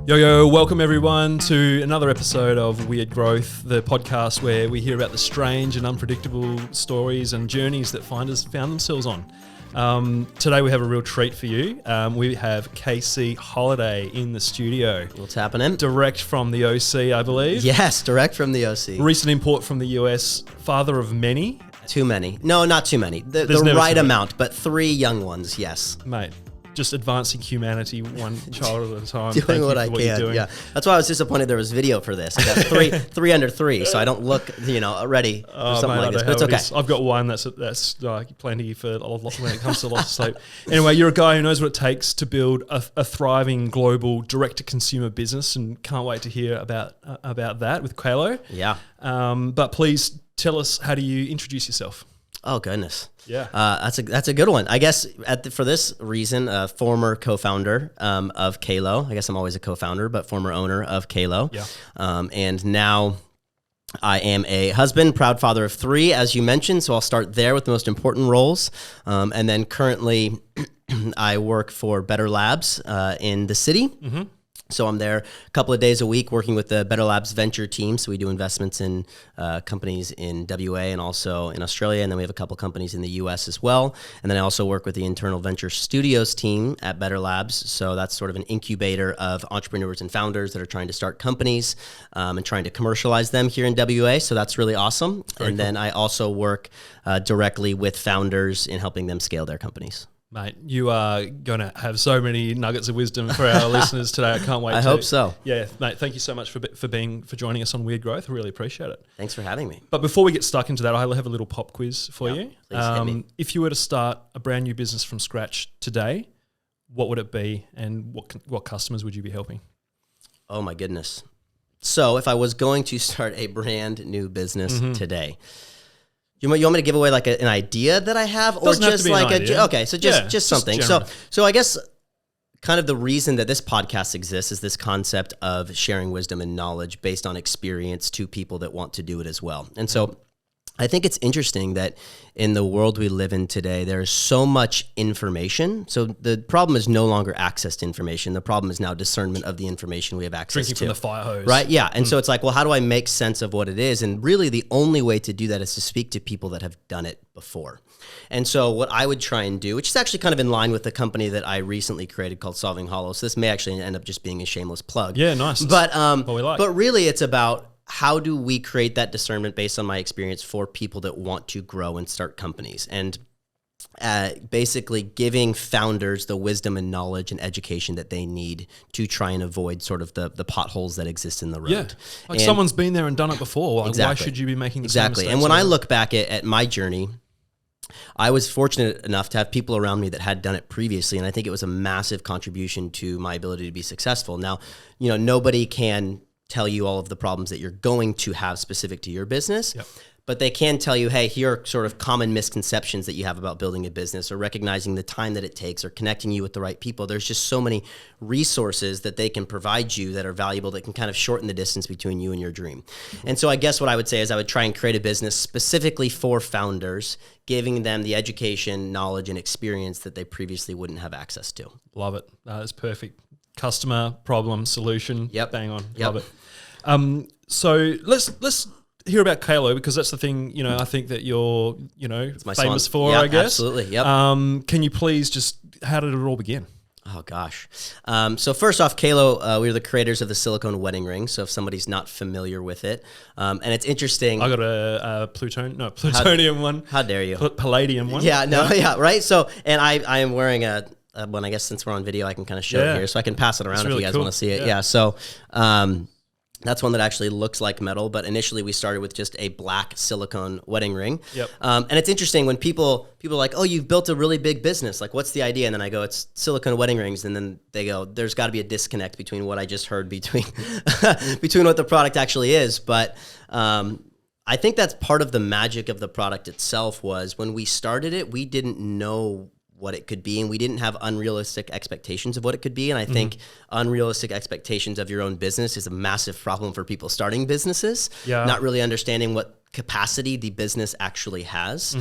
Yo, welcome everyone to another episode of Weird Growth, the podcast where we hear about the strange and unpredictable stories and journeys that founders found themselves on. Today we have a real treat for you. We have KC Holiday in the studio. What's happening? Direct from the OC, I believe. Yes, direct from the OC. Recent import from the US, father of many. Too many. No, not too many. The right amount, but 3 young ones, yes. Mate, just advancing humanity one child at a time. Doing what I can, yeah. That's why I was disappointed there was video for this. I got three under 3, so I don't look, ready for something like this. But it's okay. I've got one that's plenty for when it comes to loss of sleep. Anyway, you're a guy who knows what it takes to build a thriving global direct-to-consumer business, and can't wait to hear about that with Qalo. Yeah. But please tell us, how do you introduce yourself? Oh, goodness. Yeah. That's a good one. I guess for this reason, former co-founder of Qalo. I guess I'm always a co-founder, but former owner of Qalo. Yeah. And now I am a husband, proud father of 3, as you mentioned. So I'll start there with the most important roles. And then currently I work for BetterLabs in the city. Mm-hmm. So I'm there a couple of days a week working with the BetterLabs Venture team. So we do investments in companies in WA and also in Australia. And then we have a couple companies in the US as well. And then I also work with the internal venture studios team at BetterLabs. So that's sort of an incubator of entrepreneurs and founders that are trying to start companies and trying to commercialize them here in WA. So that's really awesome. Very cool. Then I also work directly with founders in helping them scale their companies. Mate, you are going to have so many nuggets of wisdom for our listeners today. I can't wait. I hope so. Yeah, mate. Thank you so much for joining us on Weird Growth. I really appreciate it. Thanks for having me. But before we get stuck into that, I have a little pop quiz for you. Please hit me. If you were to start a brand new business from scratch today, what would it be, and what customers would you be helping? Oh my goodness! So if I was going to start a brand new business today. You want me to give away like an idea that I have, or just like just something. So I guess kind of the reason that this podcast exists is this concept of sharing wisdom and knowledge based on experience to people that want to do it as well. And so I think it's interesting that in the world we live in today, there's so much information. So the problem is no longer access to information. The problem is now discernment of the information we have access to. Drinking from the fire hose. Right, yeah. And so it's like, well, how do I make sense of what it is? And really the only way to do that is to speak to people that have done it before. And so what I would try and do, which is actually kind of in line with the company that I recently created called Solving Hollow. So this may actually end up just being a shameless plug. Yeah, nice. But what we like. But really it's about how do we create that discernment based on my experience for people that want to grow and start companies, and basically giving founders the wisdom and knowledge and education that they need to try and avoid sort of the potholes that exist in the road. Yeah, like someone's been there and done it before. Like, exactly. Why should you be making the same mistakes? And when I look back at my journey, I was fortunate enough to have people around me that had done it previously, and I think it was a massive contribution to my ability to be successful. Now, nobody can tell you all of the problems that you're going to have specific to your business, but they can tell you, hey, here are sort of common misconceptions that you have about building a business, or recognizing the time that it takes, or connecting you with the right people. There's just so many resources that they can provide you that are valuable, that can kind of shorten the distance between you and your dream. And so I guess what I would say is I would try and create a business specifically for founders, giving them the education, knowledge, and experience that they previously wouldn't have access to. Love it. That's perfect. Customer, problem, solution. Yep. Bang on. Yep. Love it. So let's hear about Qalo, because that's the thing, I think that you're, famous for, yeah, I guess. Absolutely. Yep. Can you please how did it all begin? Oh, gosh. So first off, Qalo, we were the creators of the silicone wedding ring. So if somebody's not familiar with it, and it's interesting. I got a plutonium one. How dare you? Palladium one. Yeah, right? So, and I am wearing one, I guess since we're on video, I can kind of show it here. So I can pass it around if you guys want to see it. Yeah. So that's one that actually looks like metal, but initially we started with just a black silicone wedding ring. Yep. And it's interesting when people are like, oh, you've built a really big business. Like, what's the idea? And then I go, it's silicone wedding rings. And then they go, there's got to be a disconnect between what I just heard between what the product actually is. But I think that's part of the magic of the product itself. Was when we started it, we didn't know what it could be, and we didn't have unrealistic expectations of what it could be. And I think unrealistic expectations of your own business is a massive problem for people starting businesses, not really understanding what capacity the business actually has,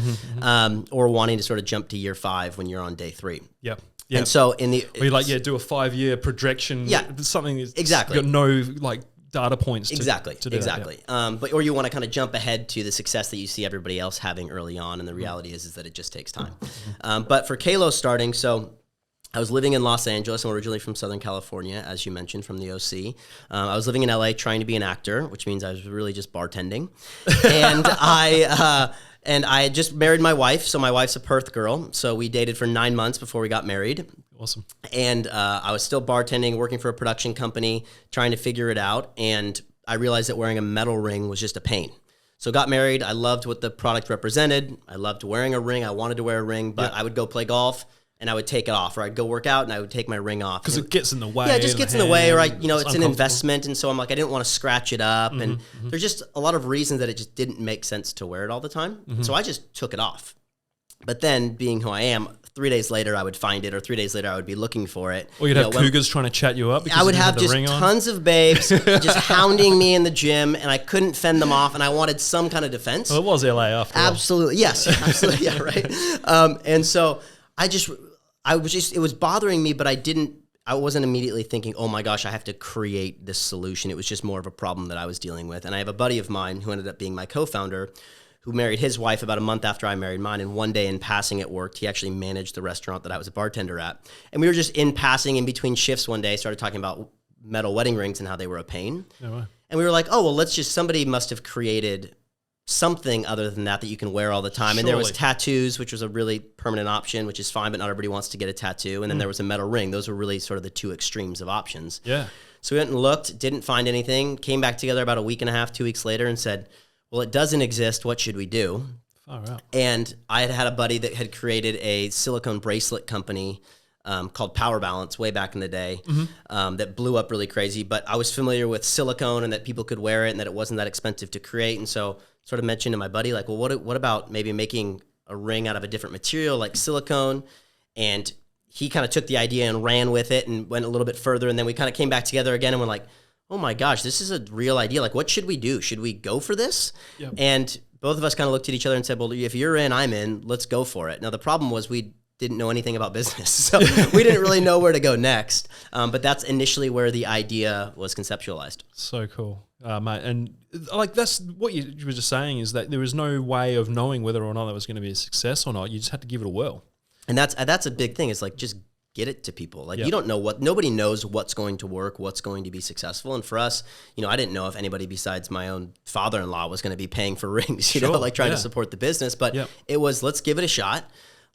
or wanting to sort of jump to year 5 when you're on day 3. Yep. Yeah. And so in the, we do a 5-year projection. Yeah. Something that's exactly. got no like data points. Exactly. To do exactly. That, But, or you want to kind of jump ahead to the success that you see everybody else having early on. And the reality is that it just takes time. But for Qalo starting, so I was living in Los Angeles. I'm originally from Southern California, as you mentioned, from the OC. I was living in LA trying to be an actor, which means I was really just bartending. And I had just married my wife. So my wife's a Perth girl. So we dated for 9 months before we got married. Awesome. And I was still bartending, working for a production company, trying to figure it out. And I realized that wearing a metal ring was just a pain. So got married. I loved what the product represented. I loved wearing a ring. I wanted to wear a ring, but I would go play golf and I would take it off, or I'd go work out and I would take my ring off. Because it gets in the way. Yeah, it just gets in the way, or it's an investment. And so I'm like, I didn't want to scratch it up. And there's just a lot of reasons that it just didn't make sense to wear it all the time. So I just took it off. But then being who I am, 3 days later I would find it, or 3 days later I would be looking for it. Or you'd have cougars trying to chat you up. I would have just tons of babes just hounding me in the gym, and I couldn't fend them off, and I wanted some kind of defense. Well, it was LA after all. Absolutely, yes, absolutely, yeah, right. And so it was bothering me, but I wasn't immediately thinking, oh my gosh, I have to create this solution. It was just more of a problem that I was dealing with. And I have a buddy of mine who ended up being my co-founder, who married his wife about a month after I married mine. And one day in passing it worked. He actually managed the restaurant that I was a bartender at. And we were just in passing in between shifts one day, started talking about metal wedding rings and how they were a pain. Oh, wow. And we were like, oh, well, somebody must have created something other than that you can wear all the time. And there was tattoos, which was a really permanent option, which is fine, but not everybody wants to get a tattoo. And then there was a metal ring. Those were really sort of the two extremes of options. Yeah. So we went and looked, didn't find anything, came back together about a week and a half, 2 weeks later and said, well, it doesn't exist. What should we do? Far out. And I had a buddy that had created a silicone bracelet company called Power Balance way back in the day that blew up really crazy. But I was familiar with silicone and that people could wear it and that it wasn't that expensive to create. And so sort of mentioned to my buddy, like, well, what about maybe making a ring out of a different material like silicone? And he kind of took the idea and ran with it and went a little bit further. And then we kind of came back together again and we're like, oh my gosh, this is a real idea. Like, what should we do? Should we go for this? Yep. And both of us kind of looked at each other and said, well, if you're in, I'm in, let's go for it. Now, the problem was we didn't know anything about business. So we didn't really know where to go next. But that's initially where the idea was conceptualized. So cool. Mate. And like, that's what you were just saying, is that there was no way of knowing whether or not that was going to be a success or not. You just had to give it a whirl. And that's a big thing, is like, just get it to people. Like, you don't know nobody knows what's going to work, what's going to be successful. And for us, I didn't know if anybody besides my own father-in-law was going to be paying for rings, trying to support the business. But it was, let's give it a shot.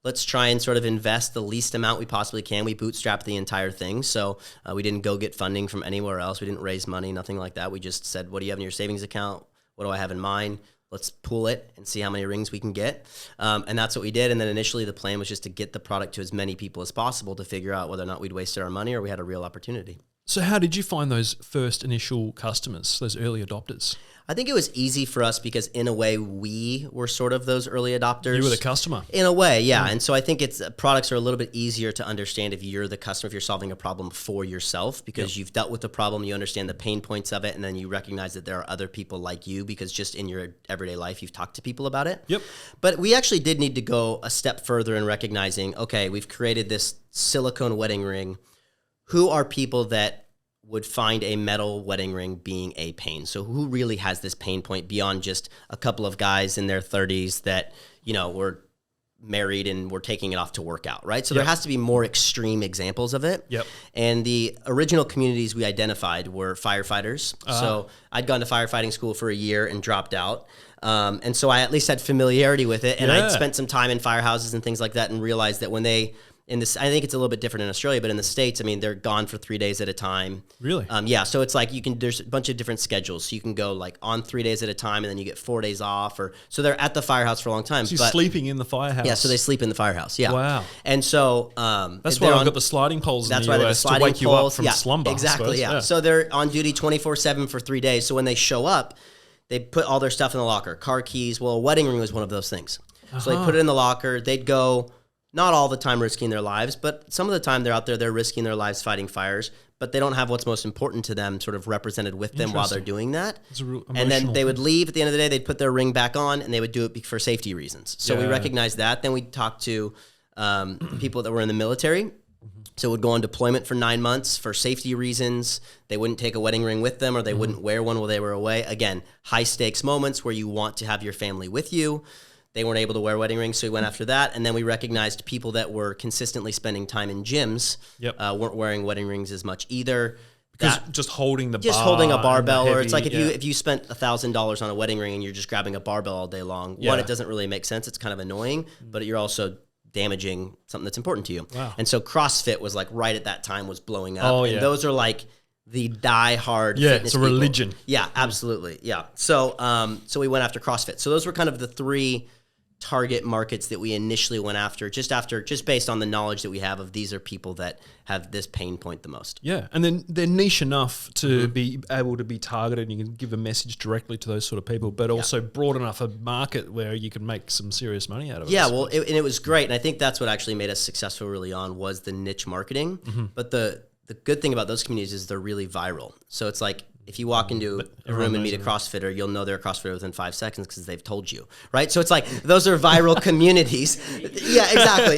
Let's try and sort of invest the least amount we possibly can. We bootstrapped the entire thing. So we didn't go get funding from anywhere else. We didn't raise money, nothing like that. We just said, what do you have in your savings account? What do I have in mind? Let's pool it and see how many rings we can get. And that's what we did. And then initially the plan was just to get the product to as many people as possible to figure out whether or not we'd wasted our money or we had a real opportunity. So how did you find those first initial customers, those early adopters? I think it was easy for us because in a way we were sort of those early adopters. You were the customer. In a way, yeah. And so I think products are a little bit easier to understand if you're the customer, if you're solving a problem for yourself, because you've dealt with the problem, you understand the pain points of it, and then you recognize that there are other people like you because just in your everyday life you've talked to people about it. Yep. But we actually did need to go a step further in recognizing, okay, we've created this silicone wedding ring. Who are people that would find a metal wedding ring being a pain? So who really has this pain point beyond just a couple of guys in their 30s that, were married and were taking it off to work out, right? So there has to be more extreme examples of it. Yep. And the original communities we identified were firefighters. So I'd gone to firefighting school for a year and dropped out. And so I at least had familiarity with it. And I'd spent some time in firehouses and things like that and realized that when I think it's a little bit different in Australia, but in the States, they're gone for 3 days at a time. Really? Yeah. So it's like there's a bunch of different schedules. So you can go like on 3 days at a time and then you get 4 days off, so they're at the firehouse for a long time. So you're sleeping in the firehouse. Yeah. So they sleep in the firehouse. Yeah. Wow. And so, that's why I've got the sliding poles in the US to wake you up from slumber. Exactly. Yeah. So they're on duty 24/7 for 3 days. So when they show up, they put all their stuff in the locker, car keys. Well, a wedding ring was one of those things. So they put it in the locker. They'd go not all the time risking their lives, but some of the time they're out there, they're risking their lives fighting fires, but they don't have what's most important to them sort of represented with them while they're doing that. It's a real and then they would leave at the end of the day, they'd put their ring back on and they would do it for safety reasons. So we recognized that. Then we talked to people that were in the military. So would go on deployment for 9 months for safety reasons. They wouldn't take a wedding ring with them or they wouldn't wear one while they were away. Again, high stakes moments where you want to have your family with you. They weren't able to wear wedding rings, so we went after that. And then we recognized people that were consistently spending time in gyms weren't wearing wedding rings as much either. Because just holding the holding a barbell, or it's like if you spent $1,000 on a wedding ring and you're just grabbing a barbell all day long, one, it doesn't really make sense. It's kind of annoying, but you're also damaging something that's important to you. Wow. And so CrossFit was like right at that time was blowing up. And those are like the die-hard fitness it's a religion. people. Yeah, absolutely. Yeah. So so we went after CrossFit. So those were kind of the 3 target markets that we initially went after just based on the knowledge that we have of these are people that have this pain point the most. Yeah, and then they're niche enough to be able to be targeted and you can give a message directly to those sort of people, but also broad enough a market where you can make some serious money out of it. Yeah, well, and it was great. And I think that's what actually made us successful early on was the niche marketing. But the good thing about those communities is they're really viral. So it's like, if you walk into a room and meet a CrossFitter, you'll know they're a CrossFitter within 5 seconds because they've told you, right? So it's like those are viral communities. Yeah,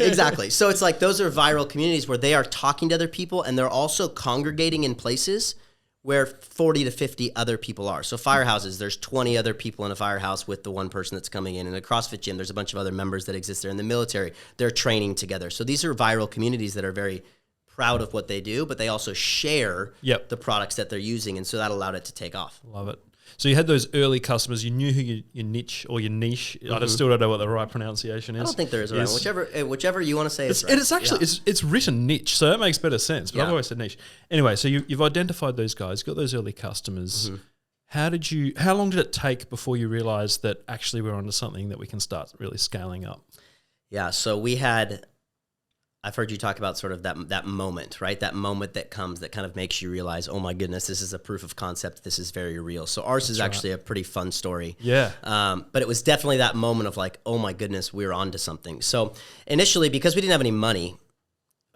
exactly. So it's like those are viral communities where they are talking to other people and they're also congregating in places where 40 to 50 other people are. So firehouses, there's 20 other people in a firehouse with the one person that's coming in. In a CrossFit gym, there's a bunch of other members that exist there. In the military, they're training together. So these are viral communities that are very proud of what they do, but they also share the products that they're using, and so that allowed it to take off. Love it. So you had those early customers. You knew who your niche or your niche. I still don't know what the right pronunciation is. I don't think there is a right. Whichever you want to say is right. It's actually it's written niche, so that makes better sense. But I've always said niche. Anyway, so you've identified those guys, got those early customers. How long did it take before you realized that actually we're onto something that we can start really scaling up? Yeah. So I've heard you talk about sort of that moment, right? That moment that comes that kind of makes you realize, oh my goodness, this is a proof of concept. This is very real. So ours is actually a pretty fun story. Yeah. But it was definitely that moment of like, oh my goodness, we're onto something. So initially, because we didn't have any money,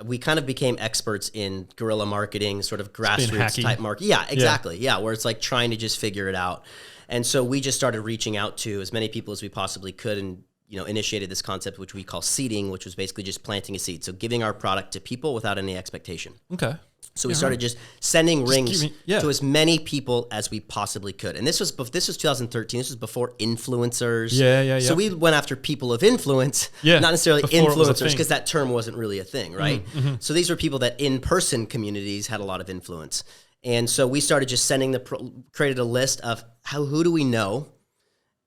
we kind of became experts in guerrilla marketing, sort of grassroots type marketing. Yeah, exactly. Yeah, where it's like trying to just figure it out. And so we just started reaching out to as many people as we possibly could and initiated this concept, which we call seeding, which was basically just planting a seed. So giving our product to people without any expectation. Okay. So we started just sending rings to as many people as we possibly could. And this was 2013. This was before influencers. Yeah. So we went after people of influence, not necessarily influencers, because that term wasn't really a thing, right? So these were people that in-person communities had a lot of influence. And so we started just created a list of who do we know?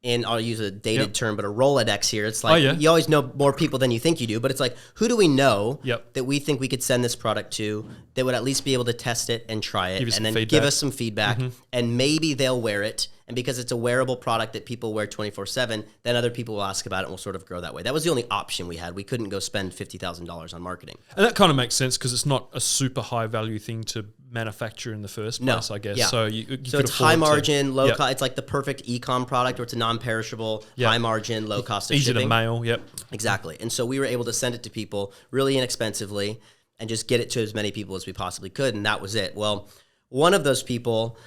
And I'll use a dated term, but a Rolodex here. It's like you always know more people than you think you do, but it's like, who do we know that we think we could send this product to that would at least be able to test it and try it and then give us some feedback and maybe they'll wear it. And because it's a wearable product that people wear 24/7, then other people will ask about it and we'll sort of grow that way. That was the only option we had. We couldn't go spend $50,000 on marketing. And that kind of makes sense because it's not a super high value thing to manufacture in the first place, I guess. Yeah. So you so it's high margin, low cost. It's like the perfect e-com product where it's a non-perishable, high margin, low cost of easy shipping. to mail. Exactly. And so we were able to send it to people really inexpensively and just get it to as many people as we possibly could. And that was it. Well, one of those people,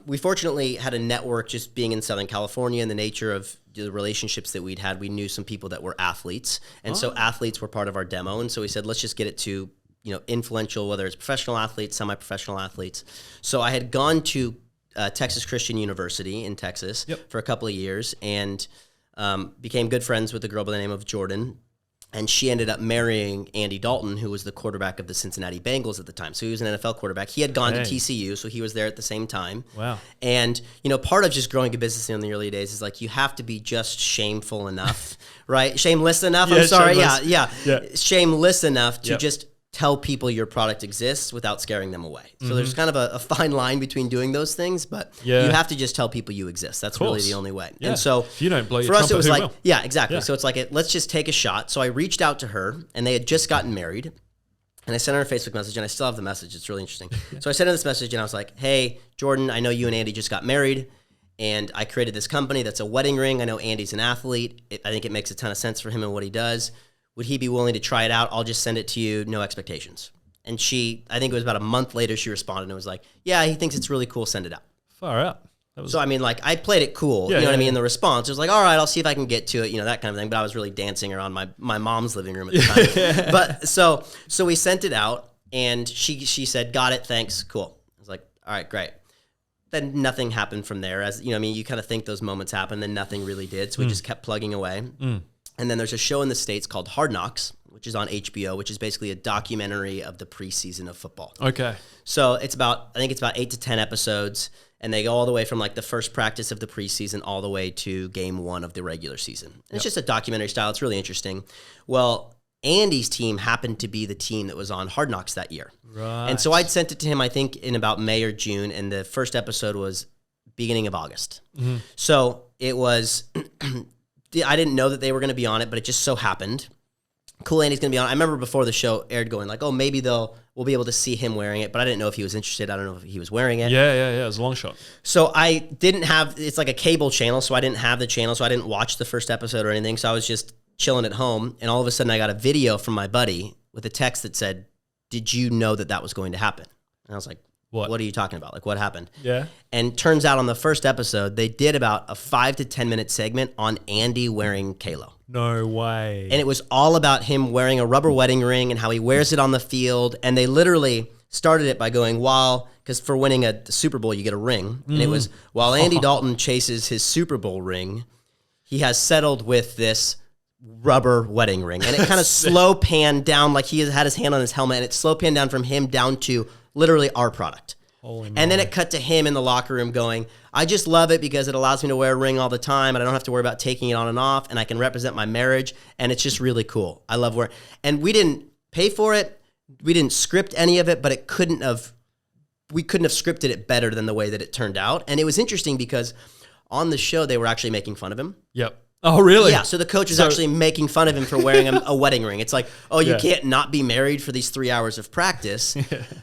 we fortunately had a network just being in Southern California and the nature of the relationships that we'd had. We knew some people that were athletes. And so athletes were part of our demo. And so we said, let's just get it to, influential, whether it's professional athletes, semi-professional athletes. So I had gone to Texas Christian University in Texas for a couple of years and became good friends with a girl by the name of Jordan. And she ended up marrying Andy Dalton, who was the quarterback of the Cincinnati Bengals at the time. So he was an NFL quarterback. He had gone to TCU, so he was there at the same time. Wow. And, part of just growing a business in the early days is like you have to be just shameful enough, right? Shameless enough. I'm sorry. Shameless. Yeah. Shameless enough to just tell people your product exists without scaring them away. So there's kind of a fine line between doing those things, but you have to just tell people you exist. That's really the only way. Yeah. And so if you don't blow your for us, it was like, will? exactly. Yeah. So it's like, let's just take a shot. So I reached out to her and they had just gotten married and I sent her a Facebook message and I still have the message. It's really interesting. So I sent her this message and I was like, hey, Jordan, I know you and Andy just got married and I created this company that's a wedding ring. I know Andy's an athlete. I think it makes a ton of sense for him and what he does. would he be willing to try it out? I'll just send it to you, no expectations. And I think it was about a month later, she responded and was like, yeah, he thinks it's really cool, send it out. Far out. So, I mean, like, I played it cool, you know what I mean? In the response, it was like, all right, I'll see if I can get to it, you know, that kind of thing. But I was really dancing around my mom's living room at the time. But so we sent it out, and she said, got it, thanks, cool. I was like, all right, great. Then nothing happened from there. As you know, I mean, you kind of think those moments happen, then nothing really did. So we just kept plugging away. And then there's a show in the States called Hard Knocks, which is on HBO, which is basically a documentary of the preseason of football. Okay. So I think it's about 8 to 10 episodes, and they go all the way from like the first practice of the preseason all the way to game 1 of the regular season. And it's just a documentary style. It's really interesting. Well, Andy's team happened to be the team that was on Hard Knocks that year. Right. And so I'd sent it to him, I think, in about May or June, and the first episode was beginning of August. So it was, I didn't know that they were going to be on it, but it just so happened. Cool, Andy's going to be on. I remember before the show aired going like, oh, maybe we'll be able to see him wearing it, but I didn't know if he was interested. I don't know if he was wearing it. Yeah. It was a long shot. So I didn't have, it's like a cable channel, so I didn't have the channel, so I didn't watch the first episode or anything. So I was just chilling at home, and all of a sudden I got a video from my buddy with a text that said, did you know that was going to happen? And I was like, what are you talking about? Like, what happened? Yeah. And turns out on the first episode, they did about a 5 to 10 minute segment on Andy wearing Qalo. No way. And it was all about him wearing a rubber wedding ring and how he wears it on the field. And they literally started it by going, because for winning a Super Bowl, you get a ring. And it was, while Andy Dalton chases his Super Bowl ring, he has settled with this rubber wedding ring. And it kind of slow panned down, like he had his hand on his helmet, and it slow panned down from him down to literally our product. And then it cut to him in the locker room going, I just love it because it allows me to wear a ring all the time, and I don't have to worry about taking it on and off, and I can represent my marriage, and it's just really cool. I love wearing. And we didn't pay for it. We didn't script any of it, but we couldn't have scripted it better than the way that it turned out. And it was interesting because on the show, they were actually making fun of him. Yep. Oh, really? Yeah, so the coach was actually making fun of him for wearing a wedding ring. It's like, oh, you can't not be married for these 3 hours of practice.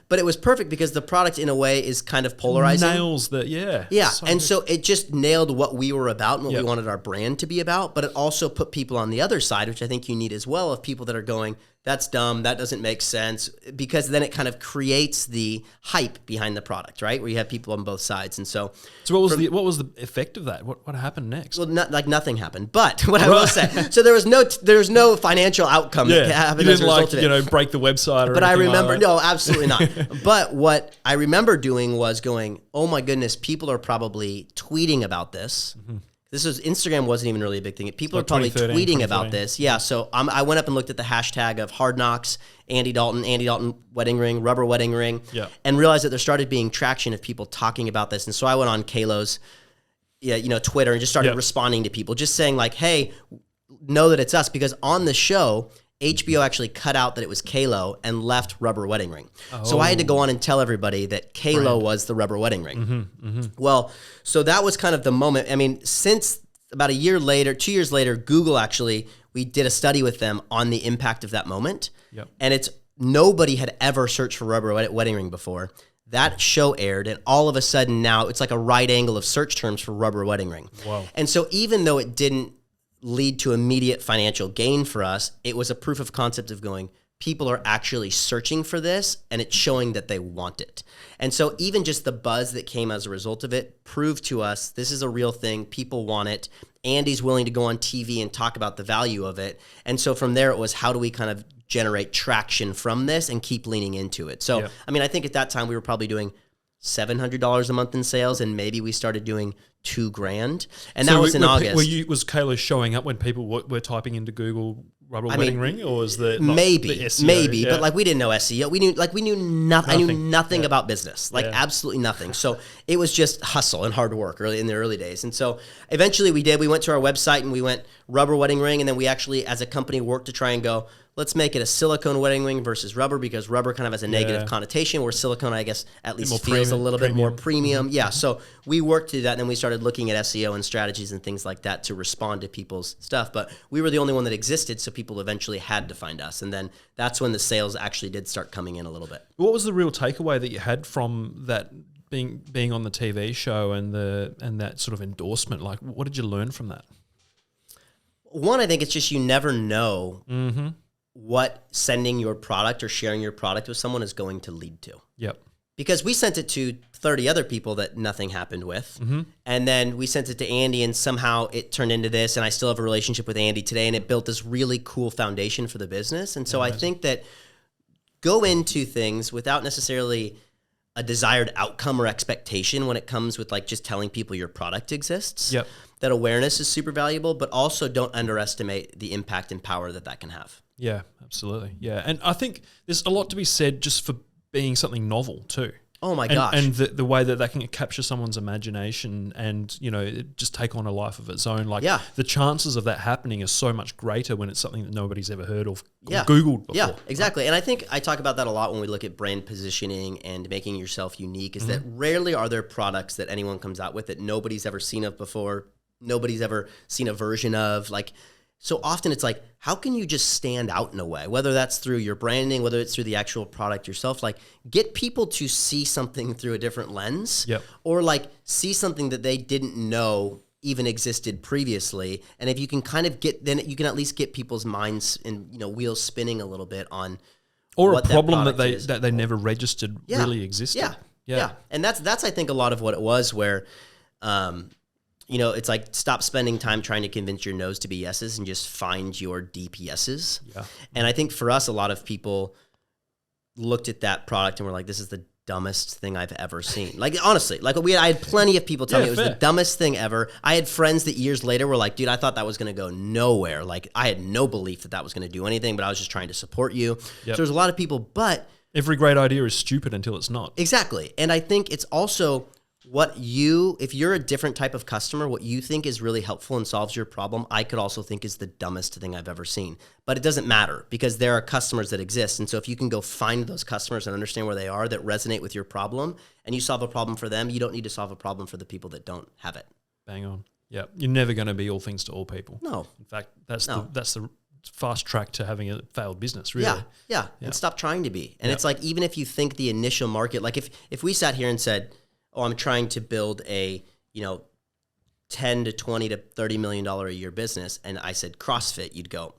But it was perfect because the product, in a way, is kind of polarizing. Nails that, yeah. Yeah, so it just nailed what we were about and what we wanted our brand to be about, but it also put people on the other side, which I think you need as well, of people that are going, that's dumb, that doesn't make sense, because then it kind of creates the hype behind the product, right? Where you have people on both sides. And so what was the effect of that? What happened next? Well, nothing happened. But what I will say, so there was no financial outcome that happened as a result of it. Break the website or anything. But I remember, like that. no, absolutely not. But what I remember doing was going, oh my goodness, people are probably tweeting about this. Instagram wasn't even really a big thing. People are probably tweeting about this. Yeah, so I went up and looked at the hashtag of Hard Knocks, Andy Dalton wedding ring, rubber wedding ring, and realized that there started being traction of people talking about this. And so I went on Qalo's, Twitter and just started responding to people, just saying like, hey, know that it's us. Because on the show, HBO actually cut out that it was Qalo and left rubber wedding ring. So I had to go on and tell everybody that Qalo was the rubber wedding ring. Well, so that was kind of the moment. I mean, since about 2 years later, Google actually, we did a study with them on the impact of that moment. And nobody had ever searched for rubber wedding ring before. That show aired, and all of a sudden now it's like a right angle of search terms for rubber wedding ring. Wow. And so even though it didn't lead to immediate financial gain for us, it was a proof of concept of going, people are actually searching for this, and it's showing that they want it. And so even just the buzz that came as a result of it proved to us this is a real thing. People want it. Andy's willing to go on TV and talk about the value of it. And so from there, it was how do we kind of generate traction from this and keep leaning into it. So, I mean, I think at that time we were probably doing $700 a month in sales, and maybe we started doing $2,000, and that was in August. Was Qalo showing up when people were typing into Google rubber wedding ring, or was the maybe the SEO? But like we didn't know SEO. We knew nothing. I knew nothing about business, absolutely nothing. So it was just hustle and hard work in the early days. And so eventually we went to our website and we went rubber wedding ring, and then we actually as a company worked to try and go, let's make it a silicone wedding ring versus rubber, because rubber kind of has a negative connotation, where silicone, I guess, at least feels a little bit more premium. Yeah, so we worked to do that, and then we started looking at SEO and strategies and things like that to respond to people's stuff. But we were the only one that existed, so people eventually had to find us. And then that's when the sales actually did start coming in a little bit. What was the real takeaway that you had from that being on the TV show and that sort of endorsement? Like, what did you learn from that? One, I think it's just you never know Mm-hmm. what sending your product or sharing your product with someone is going to lead to. Yep. Because we sent it to 30 other people that nothing happened with. Mm-hmm. And then we sent it to Andy and somehow it turned into this. And I still have a relationship with Andy today. And it built this really cool foundation for the business. And so I think that go into things without necessarily a desired outcome or expectation when it comes with like just telling people your product exists. Yep. That awareness is super valuable, but also don't underestimate the impact and power that that can have. Yeah, absolutely. Yeah. And I think there's a lot to be said just for being something novel too. Oh my gosh. And the way that can capture someone's imagination and, it just take on a life of its own. Like the chances of that happening are so much greater when it's something that nobody's ever heard of or Googled before. Yeah, exactly. And I think I talk about that a lot when we look at brand positioning and making yourself unique is that rarely are there products that anyone comes out with that nobody's ever seen of before, nobody's ever seen a version of. Like, so often it's like, how can you just stand out in a way, whether that's through your branding, whether it's through the actual product yourself, like get people to see something through a different lens or like see something that they didn't know even existed previously. And if you can kind of then you can at least get people's minds and, wheels spinning a little bit on or what a problem that they is. never registered really existed. Yeah. And that's, I think a lot of what it was where, it's like stop spending time trying to convince your no's to be yeses and just find your deep yeses. Yeah. And I think for us, a lot of people looked at that product and were like, this is the dumbest thing I've ever seen. Like, honestly, I had plenty of people tell me it was the dumbest thing ever. I had friends that years later were like, dude, I thought that was going to go nowhere. Like, I had no belief that was going to do anything, but I was just trying to support you. So there's a lot of people, but every great idea is stupid until it's not. Exactly. And I think it's also if you're a different type of customer, what you think is really helpful and solves your problem, I could also think is the dumbest thing I've ever seen. But it doesn't matter because there are customers that exist. And so if you can go find those customers and understand where they are that resonate with your problem and you solve a problem for them, you don't need to solve a problem for the people that don't have it. Bang on. Yeah. You're never going to be all things to all people. No. In fact, that's the fast track to having a failed business, really. Yeah. And stop trying to be. And it's like, even if you think the initial market, like if we sat here and said, oh, I'm trying to build a, $10 to $20 to $30 million a year business, and I said CrossFit, you'd go,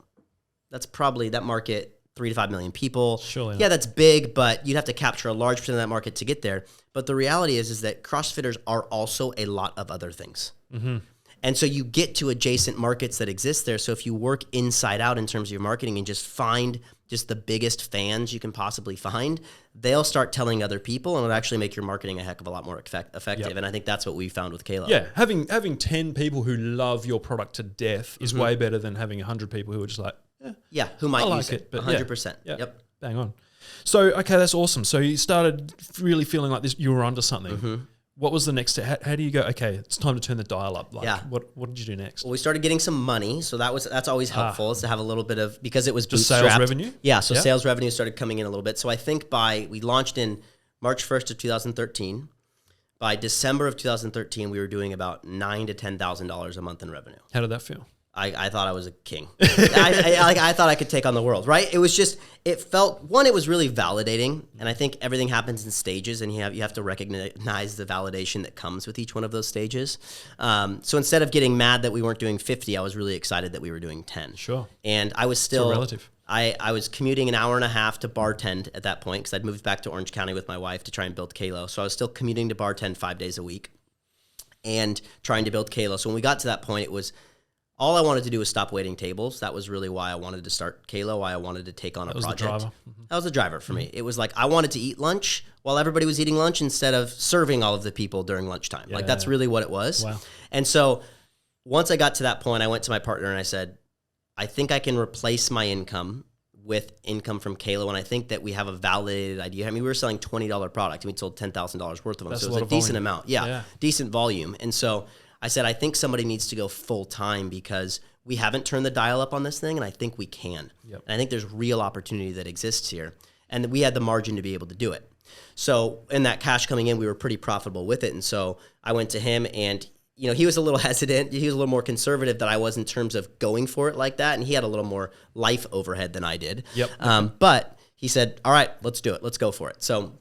that's probably that market, 3 to 5 million people. Surely yeah, that's big, but you'd have to capture a large percent of that market to get there. But the reality is that CrossFitters are also a lot of other things. Mm-hmm. And so you get to adjacent markets that exist there. So if you work inside out in terms of your marketing and just find just the biggest fans you can possibly find, they'll start telling other people and it'll actually make your marketing a heck of a lot more effective. Yep. And I think that's what we found with Qalo. Yeah, having 10 people who love your product to death is way better than having 100 people who are just like, who might use it. But 100%. Yep. Bang on. So, okay, that's awesome. So you started really feeling like you were onto something. Mm-hmm. What was the next step? How do you go, okay, it's time to turn the dial up? What did you do next? Well, we started getting some money. So that's always helpful is to have a little bit of, because it was just bootstrapped. Sales revenue? Yeah. So sales revenue started coming in a little bit. So I think we launched in March 1st of 2013. By December of 2013, we were doing about $9,000 to $10,000 a month in revenue. How did that feel? I thought I was a king. I thought I could take on the world, right? It was just, it was really validating. And I think everything happens in stages and you have to recognize the validation that comes with each one of those stages. So instead of getting mad that we weren't doing 50, I was really excited that we were doing 10. Sure. And I was still relative. I was commuting an hour and a half to bartend at that point because I'd moved back to Orange County with my wife to try and build Qalo. So I was still commuting to bartend 5 days a week and trying to build Qalo. So when we got to that point, it was, all I wanted to do was stop waiting tables. That was really why I wanted to start Qalo, why I wanted to take on a project. That was the driver. Mm-hmm. That was the driver for me. It was like I wanted to eat lunch while everybody was eating lunch instead of serving all of the people during lunchtime. Yeah. Like that's really what it was. Wow. And so once I got to that point, I went to my partner and I said, I think I can replace my income with income from Qalo, and I think that we have a validated idea. I mean, we were selling $20 product, and we sold $10,000 worth of them. That's so it was a decent amount. Yeah, decent volume. And so I said, I think somebody needs to go full time because we haven't turned the dial up on this thing, and I think we can. Yep. And I think there's real opportunity that exists here. And we had the margin to be able to do it. So in that cash coming in, we were pretty profitable with it. And so I went to him and, he was a little hesitant. He was a little more conservative than I was in terms of going for it like that. And he had a little more life overhead than I did. Yep. But he said, all right, let's do it. Let's go for it. So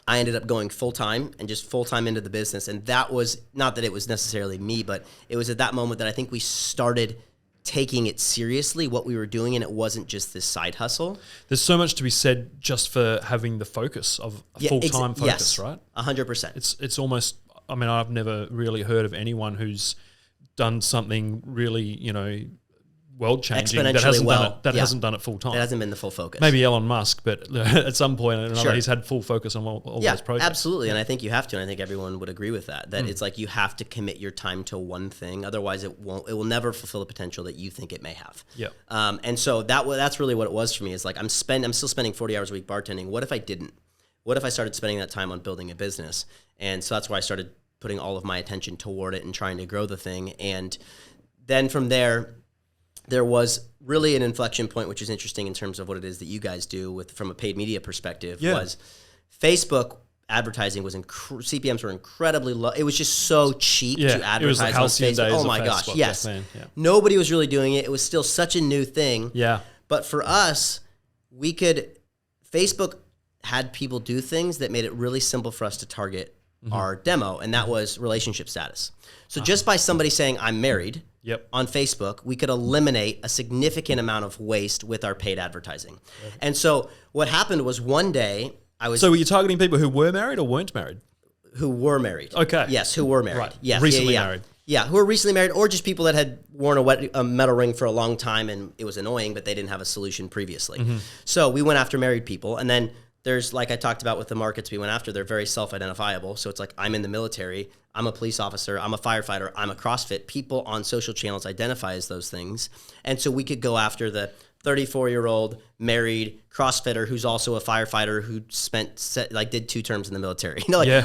I ended up going full-time and just full-time into the business. And that was, not that it was necessarily me, but it was at that moment that I think we started taking it seriously, what we were doing, and it wasn't just this side hustle. There's so much to be said just for having the focus of a full-time focus, yes, right? 100%. It's almost, I mean, I've never really heard of anyone who's done something really, you know, world-changing that hasn't done it full-time. That hasn't been the full focus. Maybe Elon Musk, but at some point or another, he's had full focus on all those projects. Absolutely, and I think you have to, and I think everyone would agree with that. It's like you have to commit your time to one thing, otherwise it will never fulfill the potential that you think it may have. Yeah. And so that's really what it was for me. Is like I'm still spending 40 hours a week bartending. What if I didn't? What if I started spending that time on building a business? And so that's why I started putting all of my attention toward it and trying to grow the thing. And then from there was really an inflection point, which is interesting in terms of what it is that you guys do from a paid media perspective. Was Facebook advertising was CPMs were incredibly low. It was just so cheap to advertise it was the on halcyon Facebook. days Oh of my Facebook gosh, yes. back then, Nobody was really doing it. It was still such a new thing. Yeah. But for us, Facebook had people do things that made it really simple for us to target our demo, and that was relationship status. So just by somebody saying I'm married on Facebook, we could eliminate a significant amount of waste with our paid advertising. And so what happened was one day So were you targeting people who were married or weren't married? Who were married. Okay. Yes, who were married. Right. Yes, recently married. Yeah, who were recently married, or just people that had worn a metal ring for a long time and it was annoying, but they didn't have a solution previously. So we went after married people, and then there's, like I talked about with the markets we went after, they're very self-identifiable. So it's like, I'm in the military, I'm a police officer, I'm a firefighter, I'm a CrossFit. People on social channels identify as those things. And so we could go after the 34-year-old married CrossFitter who's also a firefighter who did 2 terms in the military.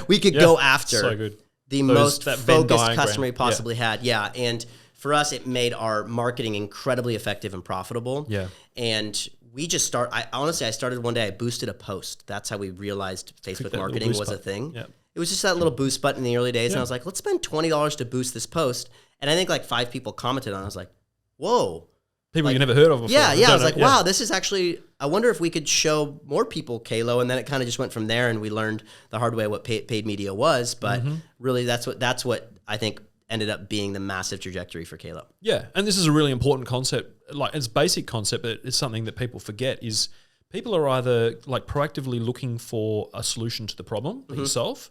We could go after the most focused customer we possibly had. Yeah. And for us, it made our marketing incredibly effective and profitable. Yeah. And we just I started one day, I boosted a post. That's how we realized Facebook marketing was a thing. Yeah. It was just that little boost button in the early days. And I was like, let's spend $20 to boost this post. And I think like 5 people commented on it. I was like, whoa. People you never heard of before. Yeah. I was like, wow, this is actually, I wonder if we could show more people Qalo. And then it kind of just went from there, and we learned the hard way what paid media was. But really, that's what I think ended up being the massive trajectory for Qalo. Yeah, and this is a really important concept. Like, it's a basic concept, but it's something that people forget. Is people are either like proactively looking for a solution to the problem that you solve,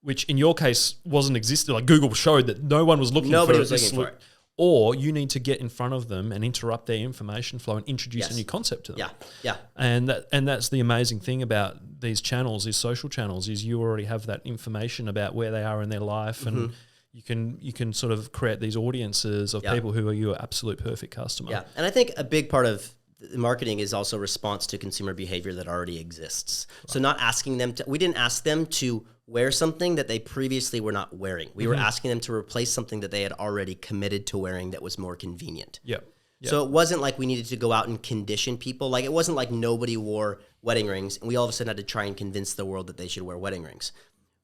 which in your case wasn't existed. Like Google showed that no one was looking for it. Or you need to get in front of them and interrupt their information flow and introduce a new concept to them. Yeah. And that's the amazing thing about these channels, these social channels, is you already have that information about where they are in their life, and you can sort of create these audiences of people who are your absolute perfect customer. Yeah, and I think a big part of marketing is also response to consumer behavior that already exists. Right. So not asking them we didn't ask them to wear something that they previously were not wearing. We were asking them to replace something that they had already committed to wearing that was more convenient. Yep. So it wasn't like we needed to go out and condition people. Like, it wasn't like nobody wore wedding rings and we all of a sudden had to try and convince the world that they should wear wedding rings.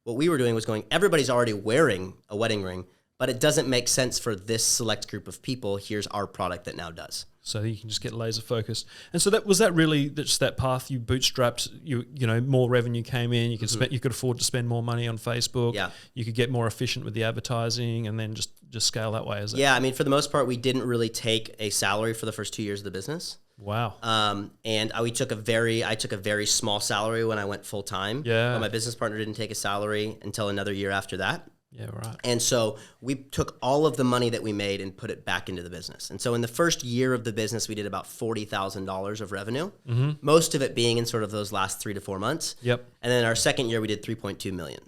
What we were doing was everybody's already wearing a wedding ring, but it doesn't make sense for this select group of people. Here's our product that now does. So you can just get laser focused. And so was that really just that path you bootstrapped? You know, more revenue came in. You could you could afford to spend more money on Facebook. Yeah. You could get more efficient with the advertising, and then just scale that way. Yeah, I mean, for the most part, we didn't really take a salary for the first 2 years of the business. Wow. And I took a very small salary when I went full time. Yeah. But my business partner didn't take a salary until another year after that. Yeah, right. And so we took all of the money that we made and put it back into the business. And so in the first year of the business, we did about $40,000 of revenue, most of it being in sort of those last 3 to 4 months. Yep. And then our second year, we did $3.2 million.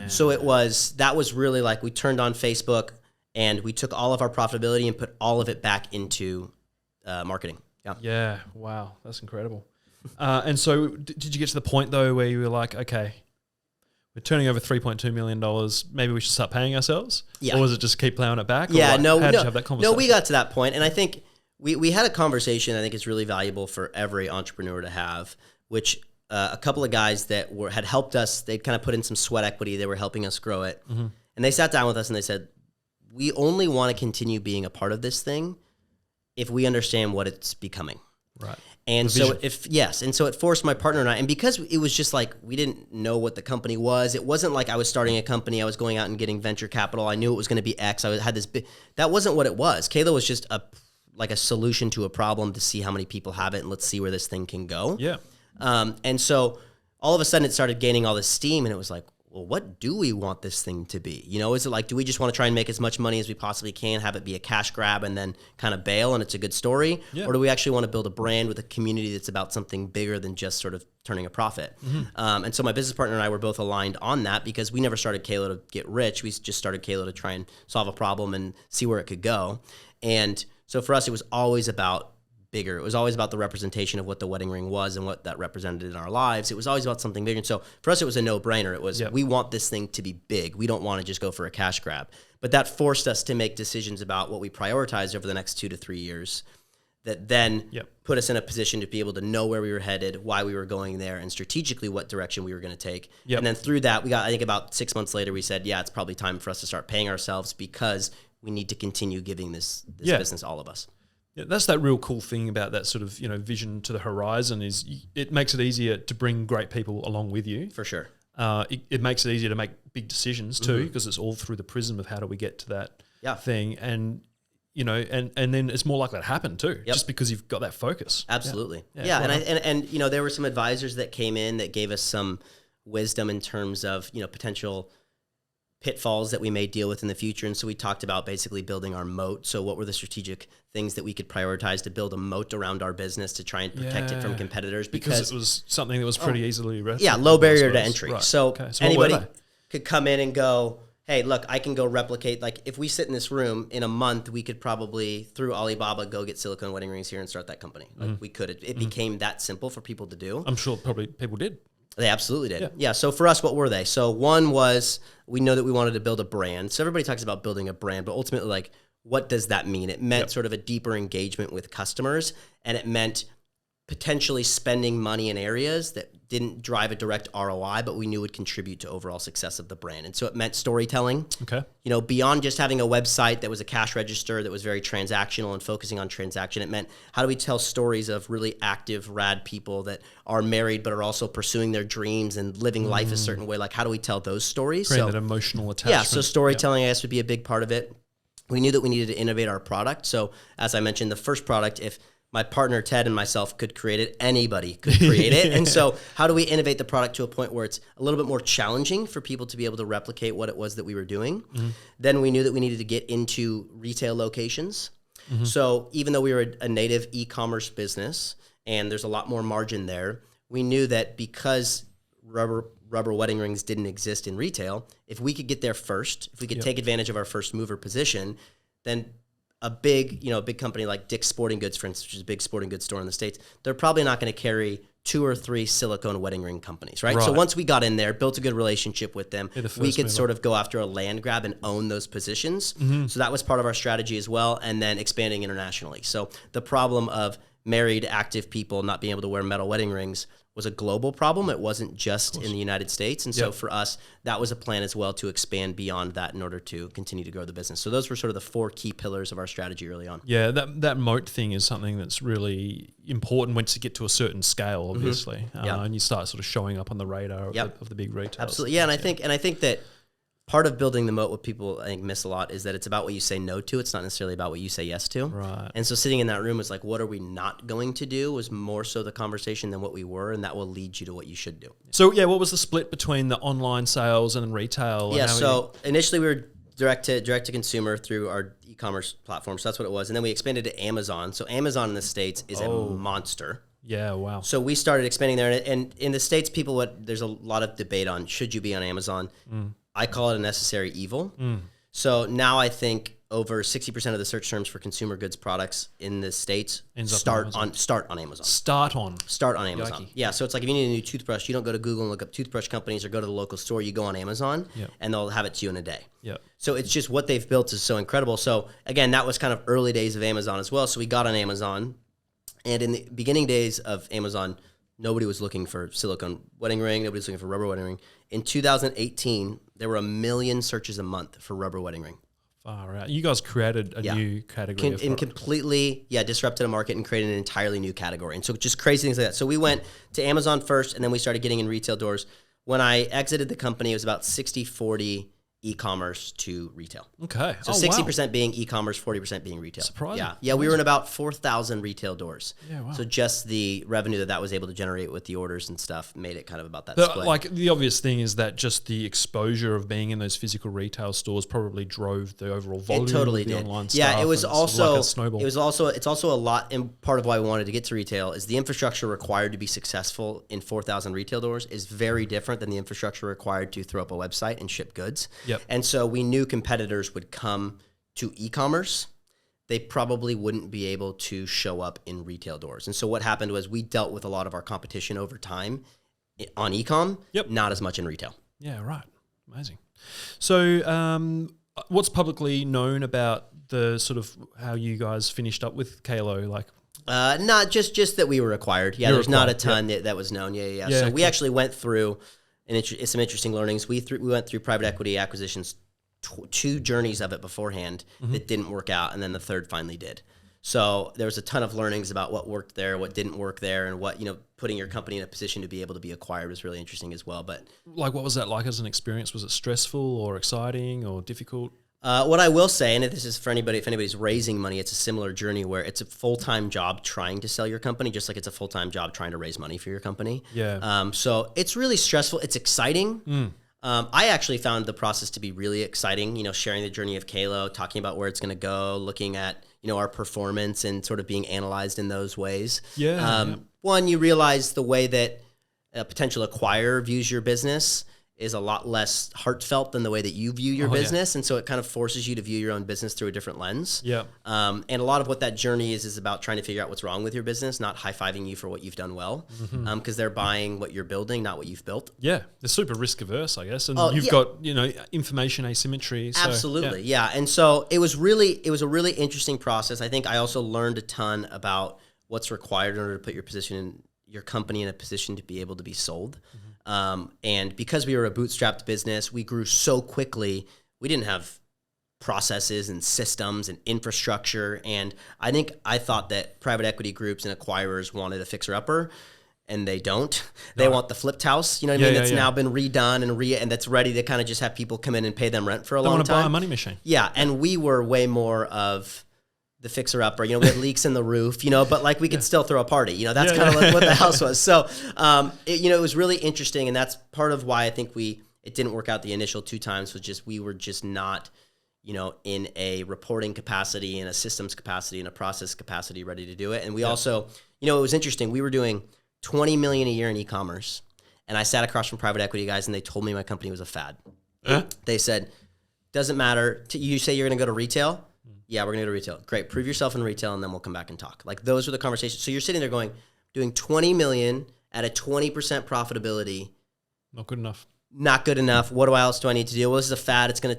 So that was really like we turned on Facebook and we took all of our profitability and put all of it back into marketing. Yeah. Yeah. Wow. That's incredible. And so did you get to the point though where you were like, okay, we're turning over $3.2 million. Maybe we should start paying ourselves? Yeah. Or was it just keep plowing it back? Yeah, how did you have that conversation? No, we got to that point. And I think we had a conversation I think is really valuable for every entrepreneur to have, which a couple of guys that had helped us, they kind of put in some sweat equity. They were helping us grow it. And they sat down with us and they said, we only want to continue being a part of this thing if we understand what it's becoming. Right. And so it forced my partner and I, and because it was just like, we didn't know what the company was. It wasn't like I was starting a company. I was going out and getting venture capital. I knew it was going to be X. I had this big, that wasn't what it was. Qalo was just like a solution to a problem to see how many people have it, and let's see where this thing can go. Yeah. And so all of a sudden it started gaining all this steam, and it was like, well, what do we want this thing to be? You know, is it like, do we just want to try and make as much money as we possibly can, have it be a cash grab and then kind of bail and it's a good story? Yeah. Or do we actually want to build a brand with a community that's about something bigger than just sort of turning a profit? And so my business partner and I were both aligned on that, because we never started Qalo to get rich. We just started Qalo to try and solve a problem and see where it could go. And so for us, it was always about bigger. It was always about the representation of what the wedding ring was and what that represented in our lives. It was always about something bigger. And so for us, it was a no-brainer. It was, we want this thing to be big. We don't want to just go for a cash grab. But that forced us to make decisions about what we prioritized over the next 2 to 3 years that then put us in a position to be able to know where we were headed, why we were going there, and strategically what direction we were going to take. And then through that, we got, I think about 6 months later, we said, it's probably time for us to start paying ourselves, because we need to continue giving this business, all of us. Yeah, that's that real cool thing about that sort of, vision to the horizon, is it makes it easier to bring great people along with you. For sure. It makes it easier to make big decisions too, because it's all through the prism of how do we get to that thing. And, and then it's more likely to happen too, just because you've got that focus. Absolutely. Yeah. And there were some advisors that came in that gave us some wisdom in terms of, potential pitfalls that we may deal with in the future. And so we talked about basically building our moat. So what were the strategic things that we could prioritize to build a moat around our business to try and protect it from competitors? Because it was something that was pretty easily low barrier to entry. Right. So anybody could come in and go, hey, look, I can go replicate. Like if we sit in this room in a month, we could probably, through Alibaba, go get silicone wedding rings here and start that company. Like we could. It became that simple for people to do. I'm sure probably people did. They absolutely did. Yeah. So for us, what were they? So one was, we know that we wanted to build a brand. So everybody talks about building a brand, but ultimately, like, what does that mean? It meant sort of a deeper engagement with customers, and it meant potentially spending money in areas that didn't drive a direct ROI, but we knew would contribute to overall success of the brand. And so it meant storytelling. Okay. Beyond just having a website that was a cash register that was very transactional and focusing on transaction, it meant, how do we tell stories of really active, rad people that are married but are also pursuing their dreams and living life a certain way? Like, how do we tell those stories? Creating that emotional attachment. Yeah, so storytelling, I guess, would be a big part of it. We knew that we needed to innovate our product. So as I mentioned, the first product, if my partner Ted and myself could create it, anybody could create it. And so how do we innovate the product to a point where it's a little bit more challenging for people to be able to replicate what it was that we were doing? Then we knew that we needed to get into retail locations. So even though we were a native e-commerce business and there's a lot more margin there, we knew that because rubber wedding rings didn't exist in retail, if we could get there first, if we could take advantage of our first mover position, then a big company like Dick's Sporting Goods, for instance, which is a big sporting goods store in the States, they're probably not going to carry 2 or 3 silicone wedding ring companies, right? So once we got in there, built a good relationship with them, we could sort of go after a land grab and own those positions. So that was part of our strategy as well, and then expanding internationally. So the problem of married, active people not being able to wear metal wedding rings was a global problem. It wasn't just in the United States. And so for us, that was a plan as well to expand beyond that in order to continue to grow the business. So those were sort of the 4 key pillars of our strategy early on. Yeah, that moat thing is something that's really important once you get to a certain scale, obviously. And you start sort of showing up on the radar of the big retailers. Absolutely. Yeah, and I think that part of building the moat, what people I think miss a lot, is that it's about what you say no to. It's not necessarily about what you say yes to. Right. And so sitting in that room was like, what are we not going to do, was more so the conversation than what we were, and that will lead you to what you should do. So what was the split between the online sales and retail? Yeah, so initially we were direct to consumer through our e-commerce platform. So that's what it was. And then we expanded to Amazon. So Amazon in the States is a monster. Yeah, wow. So we started expanding there. And in the States, there's a lot of debate on, should you be on Amazon? I call it a necessary evil. So now I think over 60% of the search terms for consumer goods products in the States start on Amazon. Start on Amazon. Yikey. Yeah, so it's like if you need a new toothbrush, you don't go to Google and look up toothbrush companies or go to the local store. You go on Amazon, and they'll have it to you in a day. So it's just what they've built is so incredible. So again, that was kind of early days of Amazon as well. So we got on Amazon, and in the beginning days of Amazon, nobody was looking for silicone wedding ring. Nobody was looking for rubber wedding ring. In 2018, there were 1 million searches a month for rubber wedding ring. Far out. You guys created a new category. And completely, disrupted a market and created an entirely new category. And so just crazy things like that. So we went to Amazon first, and then we started getting in retail doors. When I exited the company, it was about 60-40 e-commerce to retail. Okay. So 60% being e-commerce, 40% being retail. Surprising. Yeah, we were in about 4,000 retail doors. Yeah, wow. So just the revenue that was able to generate with the orders and stuff made it kind of about that But split. like the obvious thing is that just the exposure of being in those physical retail stores probably drove the overall volume It totally of the did. online stuff. Yeah, it was and it's also like a snowball. it's also a lot, and part of why we wanted to get to retail is the infrastructure required to be successful in 4,000 retail doors is very different than the infrastructure required to throw up a website and ship goods. Yep. And so we knew competitors would come to e-commerce. They probably wouldn't be able to show up in retail doors. And so what happened was we dealt with a lot of our competition over time on e-com, not as much in retail. Yeah, right. Amazing. So what's publicly known about the sort of how you guys finished up with Qalo? Like, not just that we were acquired. Yeah, there's not a ton that was known. Yeah. So we actually went through some interesting learnings. We went through private equity acquisitions, 2 journeys of it beforehand that didn't work out, and then the third finally did. So there was a ton of learnings about what worked there, what didn't work there, and what, putting your company in a position to be able to be acquired was really interesting as well. But like, what was that like as an experience? Was it stressful or exciting or difficult? What I will say, and this is for anybody, if anybody's raising money, it's a similar journey where it's a full-time job trying to sell your company, just like it's a full-time job trying to raise money for your company. Yeah. So it's really stressful. It's exciting. I actually found the process to be really exciting, sharing the journey of Qalo, talking about where it's going to go, looking at, our performance and sort of being analyzed in those ways. One, you realize the way that a potential acquirer views your business is a lot less heartfelt than the way that you view your business. And so it kind of forces you to view your own business through a different lens. And a lot of what that journey is about trying to figure out what's wrong with your business, not high-fiving you for what you've done well, because they're buying what you're building, not what you've built. Yeah, they're super risk averse, I guess. And you've got, information asymmetry. So, absolutely, yeah. And so it was a really interesting process. I think I also learned a ton about what's required in order to put your company in a position to be able to be sold. And because we were a bootstrapped business, we grew so quickly, we didn't have processes and systems and infrastructure. And I thought that private equity groups and acquirers wanted a fixer-upper, and they don't. They want the flipped house, that's now been redone and that's ready to kind of just have people come in and pay them rent for a long time. They want to buy a money machine. Yeah, and we were way more of the fixer-upper, we had leaks in the roof, but like we could still throw a party, that's kind of like what the house was. So, it was really interesting, and that's part of why I think it didn't work out the initial 2 times, was just, we were just not, in a reporting capacity, in a systems capacity, in a process capacity ready to do it. And we also, it was interesting, we were doing 20 million a year in e-commerce, and I sat across from private equity guys, and they told me my company was a fad. They said, doesn't matter, you say you're going to go to retail? Yeah, we're going to go to retail. Great. Prove yourself in retail, and then we'll come back and talk. Like, those were the conversations. So you're sitting there doing 20 million at a 20% profitability. Not good enough. Not good enough. What else do I need to do? Well, this is a fad. It's going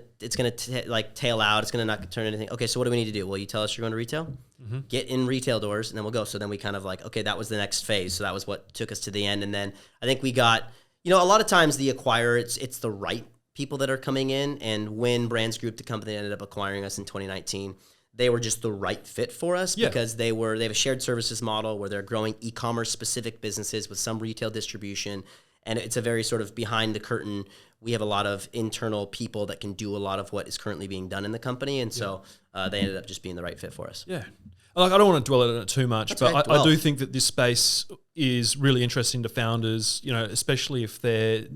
to tail out. It's going to not turn anything. Okay, so what do we need to do? Well, you tell us you're going to retail. Get in retail doors, and then we'll go. So then we kind of okay, that was the next phase. So that was what took us to the end. And then I think we got, a lot of times the acquirer, it's the right people that are coming in. And when Brands Group, the company that ended up acquiring us in 2019, they were just the right fit for us because they have a shared services model where they're growing e-commerce specific businesses with some retail distribution. And it's a very sort of behind the curtain. We have a lot of internal people that can do a lot of what is currently being done in the company. And so they ended up just being the right fit for us. Yeah. Like, I don't want to dwell on it too much, but I do think that this space is really interesting to founders, especially if they're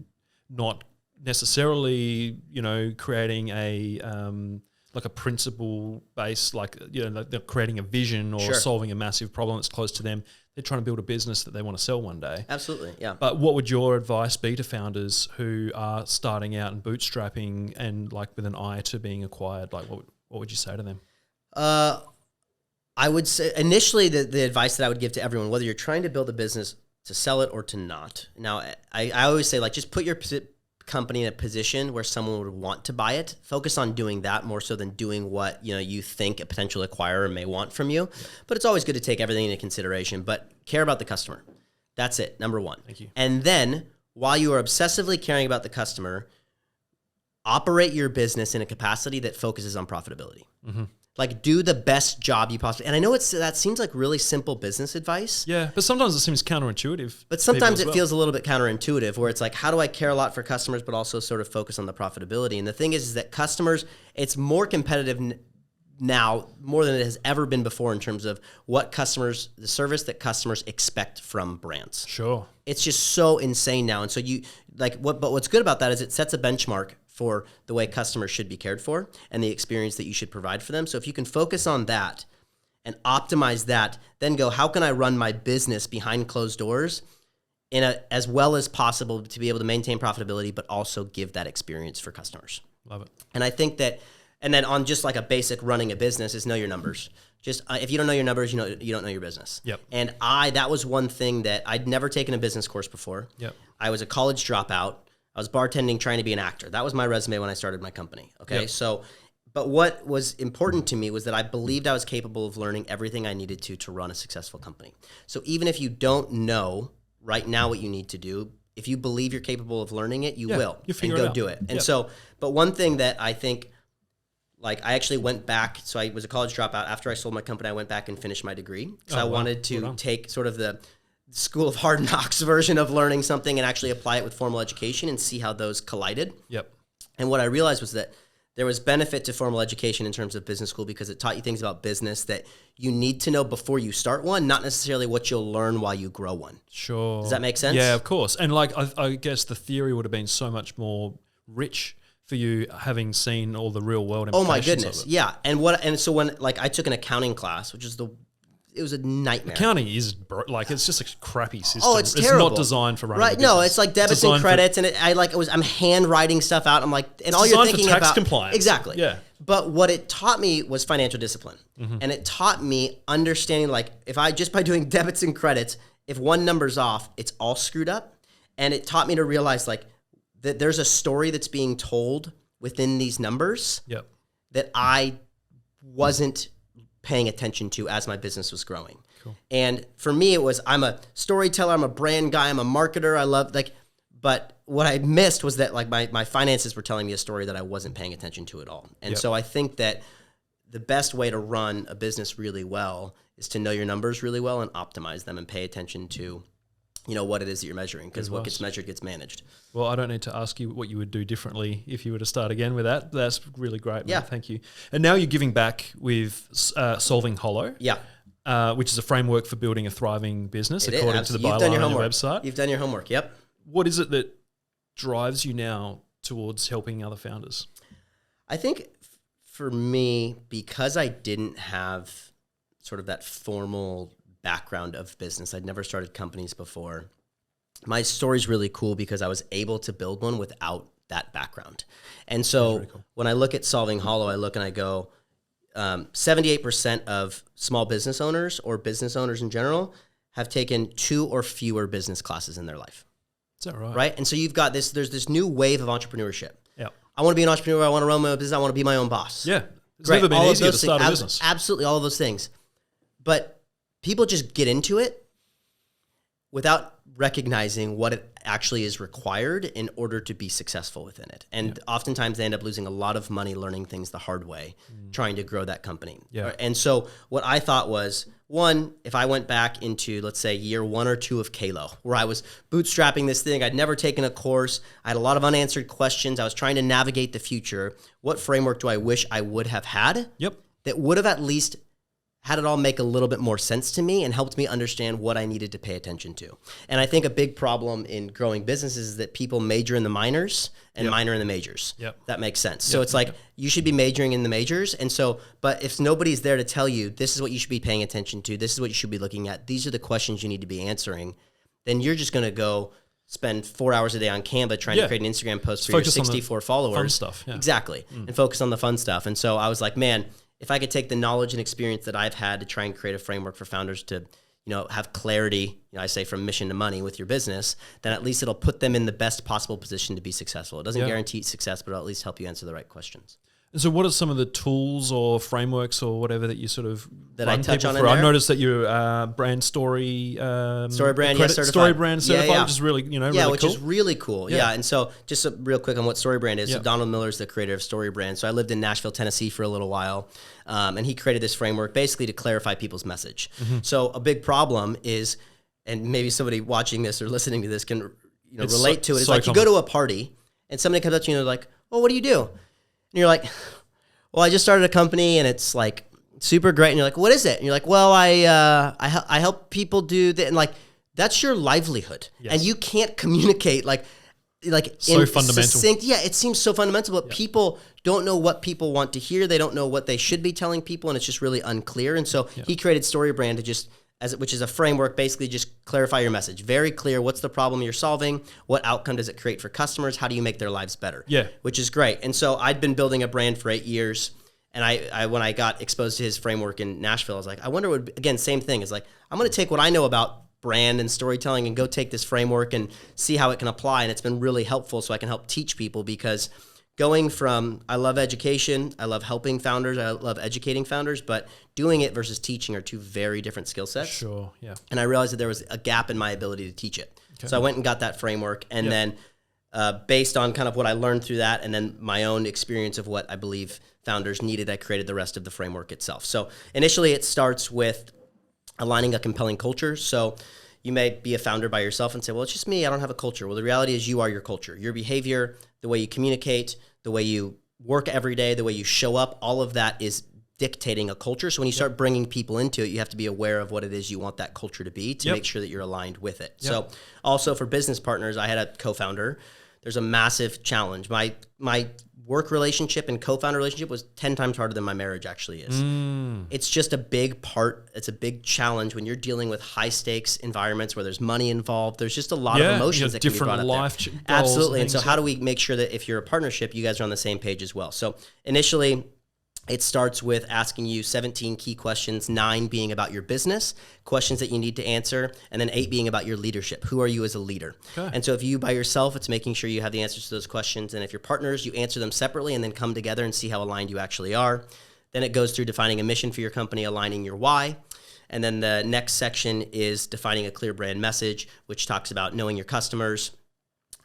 not necessarily, creating a like a principle base, they're creating a vision or solving a massive problem that's close to them. They're trying to build a business that they want to sell one day. Absolutely, yeah. But what would your advice be to founders who are starting out and bootstrapping and with an eye to being acquired? Like, what would you say to them? I would say initially the advice that I would give to everyone, whether you're trying to build a business to sell it or to not. Now, I always say, just put your company in a position where someone would want to buy it. Focus on doing that more so than doing what you think a potential acquirer may want from you. But it's always good to take everything into consideration, but care about the customer. That's it, number one. Thank you. And then while you are obsessively caring about the customer, operate your business in a capacity that focuses on profitability. Like, do the best job you possibly. And I know that seems like really simple business advice. Yeah, but sometimes it seems counterintuitive. But sometimes it feels a little bit counterintuitive, where it's like, how do I care a lot for customers, but also sort of focus on the profitability? And the thing is that customers, it's more competitive now more than it has ever been before in terms of the service that customers expect from brands. Sure. It's just so insane now. And so but what's good about that is it sets a benchmark for the way customers should be cared for and the experience that you should provide for them. So if you can focus on that and optimize that, then go, how can I run my business behind closed doors as well as possible to be able to maintain profitability, but also give that experience for customers? Love it. And I think that, and then on just like a basic running a business is know your numbers. Just if you don't know your numbers, you don't know your business. Yep. And that was one thing that I'd never taken a business course before. Yep. I was a college dropout. I was bartending, trying to be an actor. That was my resume when I started my company. Okay. Yep. So, but what was important to me was that I believed I was capable of learning everything I needed to run a successful company. So even if you don't know right now what you need to do, if you believe you're capable of learning it, you will. You figure and it go out. do it. And so, but one thing that I think, like, I actually went back. So I was a college dropout. After I sold my company, I went back and finished my degree. So I wanted to take sort of the School of Hard Knocks version of learning something and actually apply it with formal education and see how those collided. Yep. And what I realized was that there was benefit to formal education in terms of business school because it taught you things about business that you need to know before you start one, not necessarily what you'll learn while you grow one. Sure. Does that make sense? Yeah, of course. And like, I guess the theory would have been so much more rich for you having seen all the real world implications. Oh my goodness. Yeah. And so when, like, I took an accounting class, which is it was a nightmare. Accounting is it's just a crappy system. Oh, it's terrible. It's not designed for running. Right? A business. No, it's like debits and credits, and I'm handwriting stuff out. I'm like, and all you're thinking for tax about compliance. Exactly. Yeah. But what it taught me was financial discipline, and it taught me understanding, like, if I just by doing debits and credits, if one number's off, it's all screwed up, and it taught me to realize like that there's a story that's being told within these numbers. Yep. That I wasn't paying attention to as my business was growing. Cool. And for me, it was, I'm a storyteller, I'm a brand guy, I'm a marketer. I love but what I missed was that like my finances were telling me a story that I wasn't paying attention to at all. And so I think that the best way to run a business really well is to know your numbers really well and optimize them and pay attention to, what it is that you're measuring, because what gets measured gets managed. Well, I don't need to ask you what you would do differently if you were to start again with that. That's really great, man. Yeah. Thank you. And now you're giving back with Solving Hollow. Yeah. Which is a framework for building a thriving business, according to the You've done byline your on your homework. website. You've done your homework, yep. What is it that drives you now towards helping other founders? I think for me, because I didn't have sort of that formal background of business, I'd never started companies before. My story's really cool because I was able to build one without that background. And so when I look at Solving Hollow, I look and I go, 78% of small business owners or business owners in general have taken 2 or fewer business classes in their life. Is that right? Right? And so you've got there's this new wave of entrepreneurship. Yeah. I want to be an entrepreneur. I want to run my own business. I want to be my own boss. Yeah. It's Great. never been All of easier those to start things, a business. Absolutely, all of those things. But people just get into it without recognizing what it actually is required in order to be successful within it. And oftentimes they end up losing a lot of money learning things the hard way, trying to grow that company. Yeah. And so what I thought was, one, if I went back into, let's say, year 1 or 2 of Qalo, where I was bootstrapping this thing, I'd never taken a course, I had a lot of unanswered questions, I was trying to navigate the future, what framework do I wish I would have had that would have at least had it all make a little bit more sense to me and helped me understand what I needed to pay attention to. And I think a big problem in growing businesses is that people major in the minors and minor in the majors. That makes sense. So it's like you should be majoring in the majors. And so, but if nobody's there to tell you, this is what you should be paying attention to, this is what you should be looking at, these are the questions you need to be answering, then you're just going to go spend 4 hours a day on Canva trying to create an Instagram post for your 64 followers. Fun stuff. Yeah. Exactly. And focus on the fun stuff. And so I was like, man, if I could take the knowledge and experience that I've had to try and create a framework for founders to, have clarity, I say from mission to money with your business, then at least it'll put them in the best possible position to be successful. It doesn't guarantee success, but it'll at least help you answer the right questions. So what are some of the tools or frameworks or whatever that you sort of that I touch on in there? there? I noticed that you're brand story brand, yes, certified. Story brand certified, yeah. which is really, really which cool. is really cool. Yeah. And so just real quick on what Story Brand is. Yeah. So Donald Miller's the creator of Story Brand. So I lived in Nashville, Tennessee for a little while. And he created this framework basically to clarify people's message. Mm-hmm. So a big problem is, and maybe somebody watching this or listening to this can relate to it. It's like you go to a party and somebody comes up to you and they're like, "Oh, what do you do?" And you're like, "Well, I just started a company and it's like super great." And you're like, "What is it?" And you're like, "Well, I help people do that." And like, that's your livelihood. Yes. And you can't communicate like so fundamental. Succinct. Yeah, it seems so fundamental, but people don't know what people want to hear. They don't know what they should be telling people, and it's just really unclear. And so he created Story Brand to just which is a framework, basically just clarify your message. Very clear, what's the problem you're solving? What outcome does it create for customers? How do you make their lives better? Yeah. Which is great. And so I'd been building a brand for 8 years, and I when I got exposed to his framework in Nashville, I was like, I wonder what, again, same thing. It's like, I'm going to take what I know about brand and storytelling and go take this framework and see how it can apply. And it's been really helpful so I can help teach people, because going from, I love education, I love helping founders, I love educating founders, but doing it versus teaching are two very different skill sets. Sure, yeah. And I realized that there was a gap in my ability to teach it. Okay. So I went and got that framework, and then based on kind of what I learned through that and then my own experience of what I believe founders needed, I created the rest of the framework itself. So initially it starts with aligning a compelling culture. So you may be a founder by yourself and say, well, it's just me, I don't have a culture. Well, the reality is you are your culture. Your behavior, the way you communicate, the way you work every day, the way you show up, all of that is dictating a culture. So when you start bringing people into it, you have to be aware of what it is you want that culture to be to make sure that you're aligned with it. So also for business partners, I had a co-founder. There's a massive challenge. My work relationship and co-founder relationship was 10 times harder than my marriage actually is. It's just a big part. It's a big challenge when you're dealing with high stakes environments where there's money involved. There's just a lot of emotions that can be brought up life there. Absolutely. And so how do we make sure that if you're a partnership, you guys are on the same page as well? So initially, it starts with asking you 17 key questions, 9 being about your business, questions that you need to answer, and then 8 being about your leadership. Who are you as a leader? Okay. And so if you by yourself, it's making sure you have the answers to those questions. And if you're partners, you answer them separately and then come together and see how aligned you actually are. Then it goes through defining a mission for your company, aligning your why. And then the next section is defining a clear brand message, which talks about knowing your customers,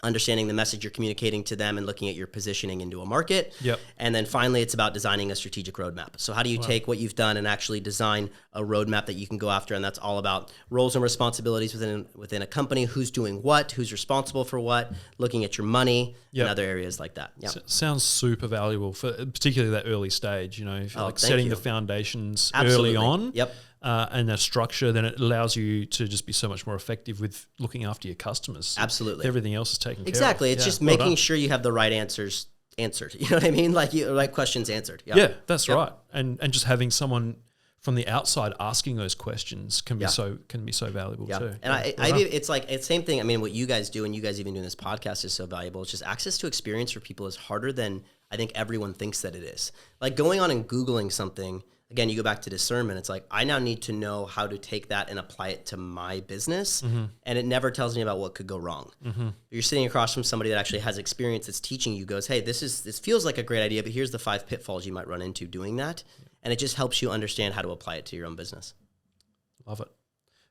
understanding the message you're communicating to them, and looking at your positioning into a market. Yep. And then finally, it's about designing a strategic roadmap. So how do you take what you've done and actually design a roadmap that you can go after? And that's all about roles and responsibilities within a company, who's doing what, who's responsible for what, looking at your money and other areas like that. Yeah. Sounds super valuable for particularly that early stage, if you're setting the foundations early on. Yep. And a structure, then it allows you to just be so much more effective with looking after your customers. Absolutely. Everything else is taken care of. Exactly. It's just making sure you have the right answers answered. You know what I mean? Like the right questions answered. Yep. Yeah, that's right. And just having someone from the outside asking those questions can be so valuable too. And it's like it's same thing. I mean, what you guys do, and you guys even doing this podcast is so valuable. It's just access to experience for people is harder than I think everyone thinks that it is. Like going on and Googling something. Again, you go back to discernment. It's like, I now need to know how to take that and apply it to my business. Mm-hmm. And it never tells me about what could go wrong. Mm-hmm. You're sitting across from somebody that actually has experience that's teaching you, goes, hey, this feels like a great idea, but here's the 5 pitfalls you might run into doing that. And it just helps you understand how to apply it to your own business. Love it.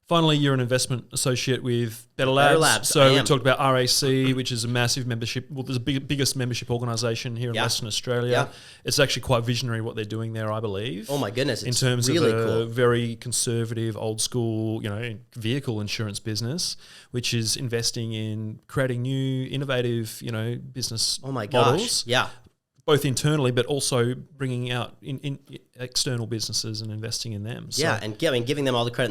Finally, you're an investment associate with BetterLabs. So we talked about RAC, which is a massive membership. Well, there's the biggest membership organisation here in Western Australia. Yeah. It's actually quite visionary what they're doing there, I believe. Oh my goodness, it's in terms really of a very conservative, old school, vehicle insurance business, which is investing in creating new, innovative, business models. Yeah. Both internally, but also bringing out in external businesses and investing in them. So. Yeah, and giving them all the credit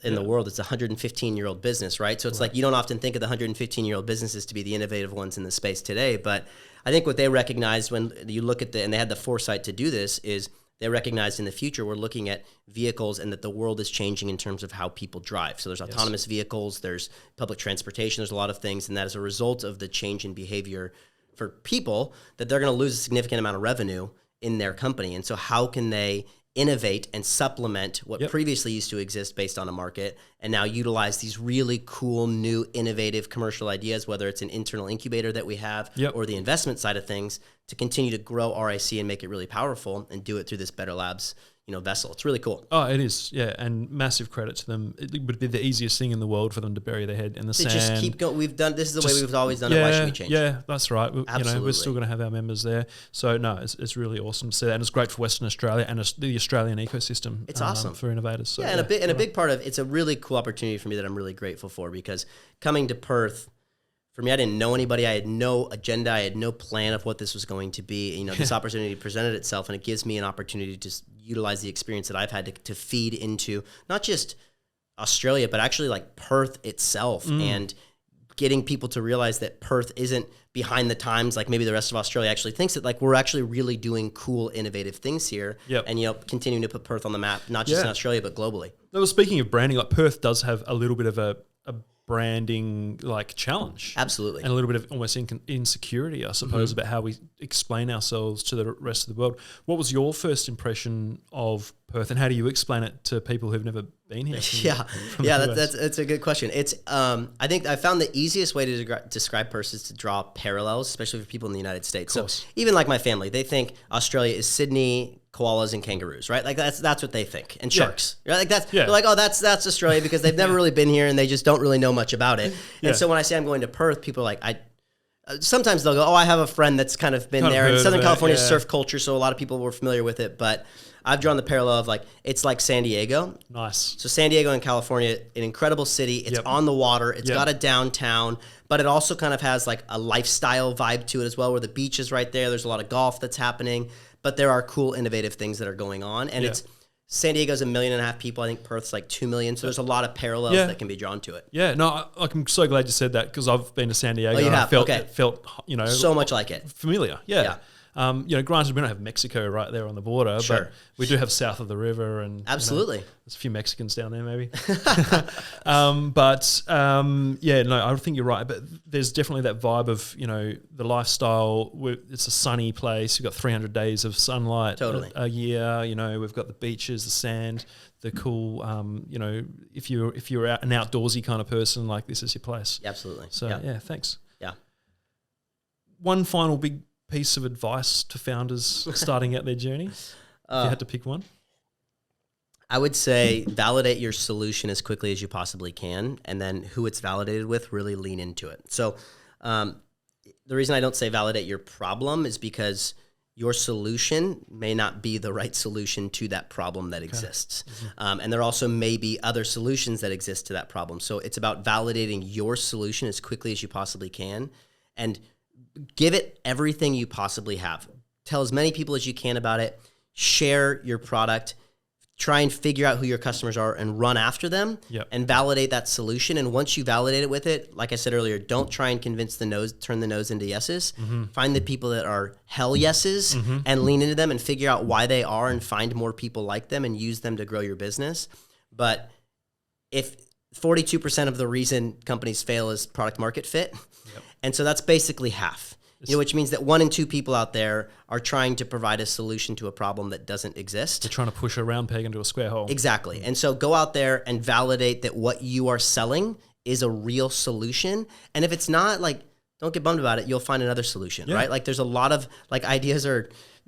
in the world. It's a 115-year-old business, right? So it's like you don't often think of the 115-year-old businesses to be the innovative ones in the space today. But I think what they recognized when you look at and they had the foresight to do this, is they recognized in the future we're looking at vehicles and that the world is changing in terms of how people drive. So there's autonomous vehicles, there's public transportation, there's a lot of things, and that as a result of the change in behavior for people, that they're going to lose a significant amount of revenue in their company. And so how can they innovate and supplement what Yep. previously used to exist based on a market, and now utilize these really cool, new, innovative commercial ideas, whether it's an internal incubator that we have Yep. or the investment side of things, to continue to grow RIC and make it really powerful, and do it through this BetterLabs, vessel. It's really cool. Oh, it is, yeah, and massive credit to them. It would be the easiest thing in the world for them to bury their head in the They sand. just keep going. This is the way we've always done it. Why should we change it? Yeah, that's right. Absolutely. We're still going to have our members there. So, no, it's really awesome to see that. And it's great for Western Australia and the Australian ecosystem. It's awesome. For innovators. So, and a big part of it's a really cool opportunity for me that I'm really grateful for, because coming to Perth, for me, I didn't know anybody. I had no agenda. I had no plan of what this was going to be. This opportunity presented itself, and it gives me an opportunity to utilize the experience that I've had to feed into not just Australia, but actually like Perth itself, and getting people to realize that Perth isn't behind the times like maybe the rest of Australia actually thinks it. Like, we're actually really doing cool, innovative things here, Yep. and continuing to put Perth on the map, not just in Australia but globally. Well, speaking of branding, like Perth does have a little bit of a branding like challenge. Absolutely. And a little bit of almost insecurity, I suppose, about how we explain ourselves to the rest of the world. What was your first impression of Perth, and how do you explain it to people who've never been here? That's a good question. It's I think I found the easiest way to describe Perth is to draw parallels, especially for people in the United States. So even like my family, they think Australia is Sydney, koalas and kangaroos, right? Like that's what they think, and sharks, right? Like they're like, oh, that's Australia, because they've never really been here and they just don't really know much about it. And so when I say I'm going to Perth, people are like, sometimes they'll go, oh, I have a friend that's kind of been there. And Southern California is surf culture, so a lot of people were familiar with it. But I've drawn the parallel of like, it's like San Diego. Nice. So San Diego in California, an incredible city. It's on the water. It's got a downtown, but it also kind of has like a lifestyle vibe to it as well, where the beach is right there. There's a lot of golf that's happening, but there are cool, innovative things that are going on. And it's San Diego's 1.5 million people. I think Perth's like 2 million. So there's a lot of parallels that can be drawn to it. Yeah, no, I'm so glad you said that, because I've been to San Diego. Oh, you have? It felt, so much like it. Familiar. Yeah. Granted, we don't have Mexico right there on the border, but we do have south of the river, and absolutely, there's a few Mexicans down there, maybe. I think you're right. But there's definitely that vibe of the lifestyle. It's a sunny place. We've got 300 days of sunlight a year. We've got the beaches, the sand, the cool. If you're an outdoorsy kind of person, like, this is your place. Absolutely. So thanks. Yeah. One final big piece of advice to founders starting out their journey, if you had to pick one? I would say validate your solution as quickly as you possibly can, and then who it's validated with, really lean into it. So the reason I don't say validate your problem is because your solution may not be the right solution to that problem that exists. And there also may be other solutions that exist to that problem. So it's about validating your solution as quickly as you possibly can, and give it everything you possibly have. Tell as many people as you can about it. Share your product. Try and figure out who your customers are and run after them and validate that solution. And once you validate it with it, like I said earlier, don't try and turn the no's into yeses. Find the people that are hell yeses and lean into them and figure out why they are, and find more people like them and use them to grow your business. But if 42% of the reason companies fail is product market fit, and so that's basically half. Which means that 1 in 2 people out there are trying to provide a solution to a problem that doesn't exist. They're trying to push a round peg into a square hole. Exactly. And so go out there and validate that what you are selling is a real solution. And if it's not, like, don't get bummed about it. You'll find another solution, right? Like, there's a lot of ideas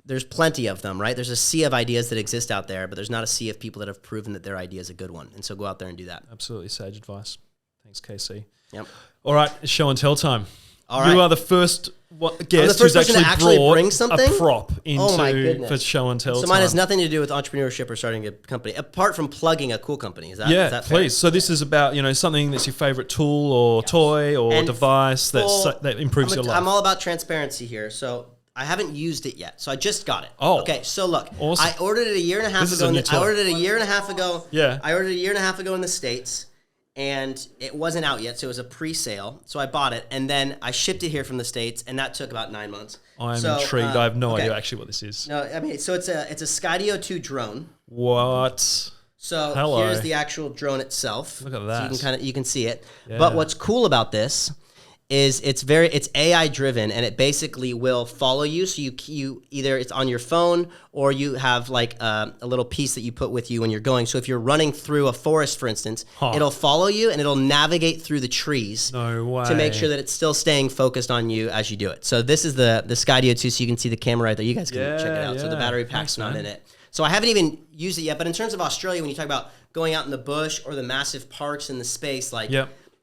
there's plenty of them, right? There's a sea of ideas that exist out there, but there's not a sea of people that have proven that their idea is a good one. And so go out there and do that. Absolutely sage advice. Thanks, KC. Yep. All right, it's show and tell time. All right. You are the first guest who's actually brought bring something? a prop into for show and tell. So mine has nothing to do with entrepreneurship or starting a company, apart from plugging a cool company. Is that please. Fair? So this is about something that's your favorite tool or toy or device that improves your life. I'm all about transparency here. So I haven't used it yet. So I just got it. Oh, okay. So look, awesome. I ordered it a year and a half ago. I ordered it a year and a half ago. Yeah. I ordered it a year and a half ago in the States. And it wasn't out yet, so it was a pre-sale. So I bought it, and then I shipped it here from the States, and that took about 9 months. I'm intrigued. I have no idea actually what this is. No, I mean, so it's a Skydio 2 drone. What? So here's the actual drone itself. Look at that. So you can see it. Yeah. But what's cool about this is it's AI driven, and it basically will follow you. So you either it's on your phone or you have like a little piece that you put with you when you're going. So if you're running through a forest, for instance, it'll follow you and it'll navigate through the trees to make sure that it's still staying focused on you as you do it. So this is the Skydio 2, so you can see the camera right there. You guys can check it out. So the battery pack's not in it. So I haven't even used it yet, but in terms of Australia, when you talk about going out in the bush or the massive parks in the space, like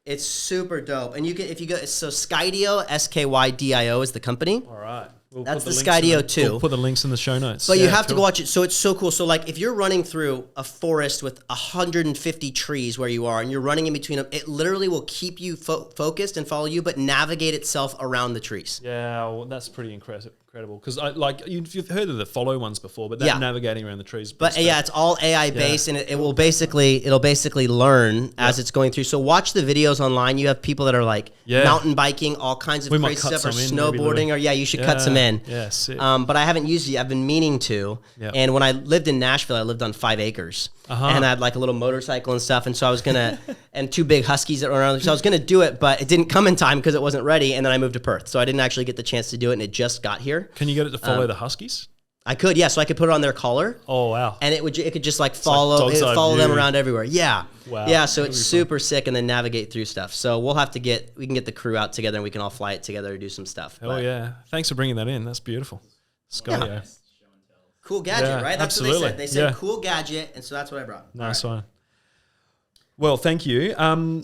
it's super dope. And you can, if you go, so Skydio, Skydio is the company. All right. That's the Skydio 2. We'll put the links in the show notes. But you have to go watch it. So it's so cool. So like if you're running through a forest with 150 trees where you are and you're running in between them, it literally will keep you focused and follow you, but navigate itself around the trees. Yeah, well, that's pretty incredible. Because you've heard of the follow ones before, but that navigating around the trees. But it's all AI based, and it'll basically learn as it's going through. So watch the videos online. You have people that are like mountain biking, all kinds of crazy stuff, or snowboarding, or you should cut some in. Yes. But I haven't used it. I've been meaning to. Yep. And when I lived in Nashville, I lived on 5 acres, and I had like a little motorcycle and stuff. And so I was gonna, and 2 big huskies that were around. So I was gonna do it, but it didn't come in time because it wasn't ready. And then I moved to Perth, so I didn't actually get the chance to do it, and it just got here. Can you get it to follow the huskies? I could, so I could put it on their collar. Oh wow! And it could just like follow them around everywhere. Yeah, wow. Yeah. So it's super sick, and then navigate through stuff. So we can get the crew out together, and we can all fly it together and do some stuff. Oh yeah! Thanks for bringing that in. That's beautiful. Skydio. Yeah. Cool gadget, right? That's absolutely. what they said. They said cool gadget, and so that's what I brought. Nice one. Well, thank you. Do you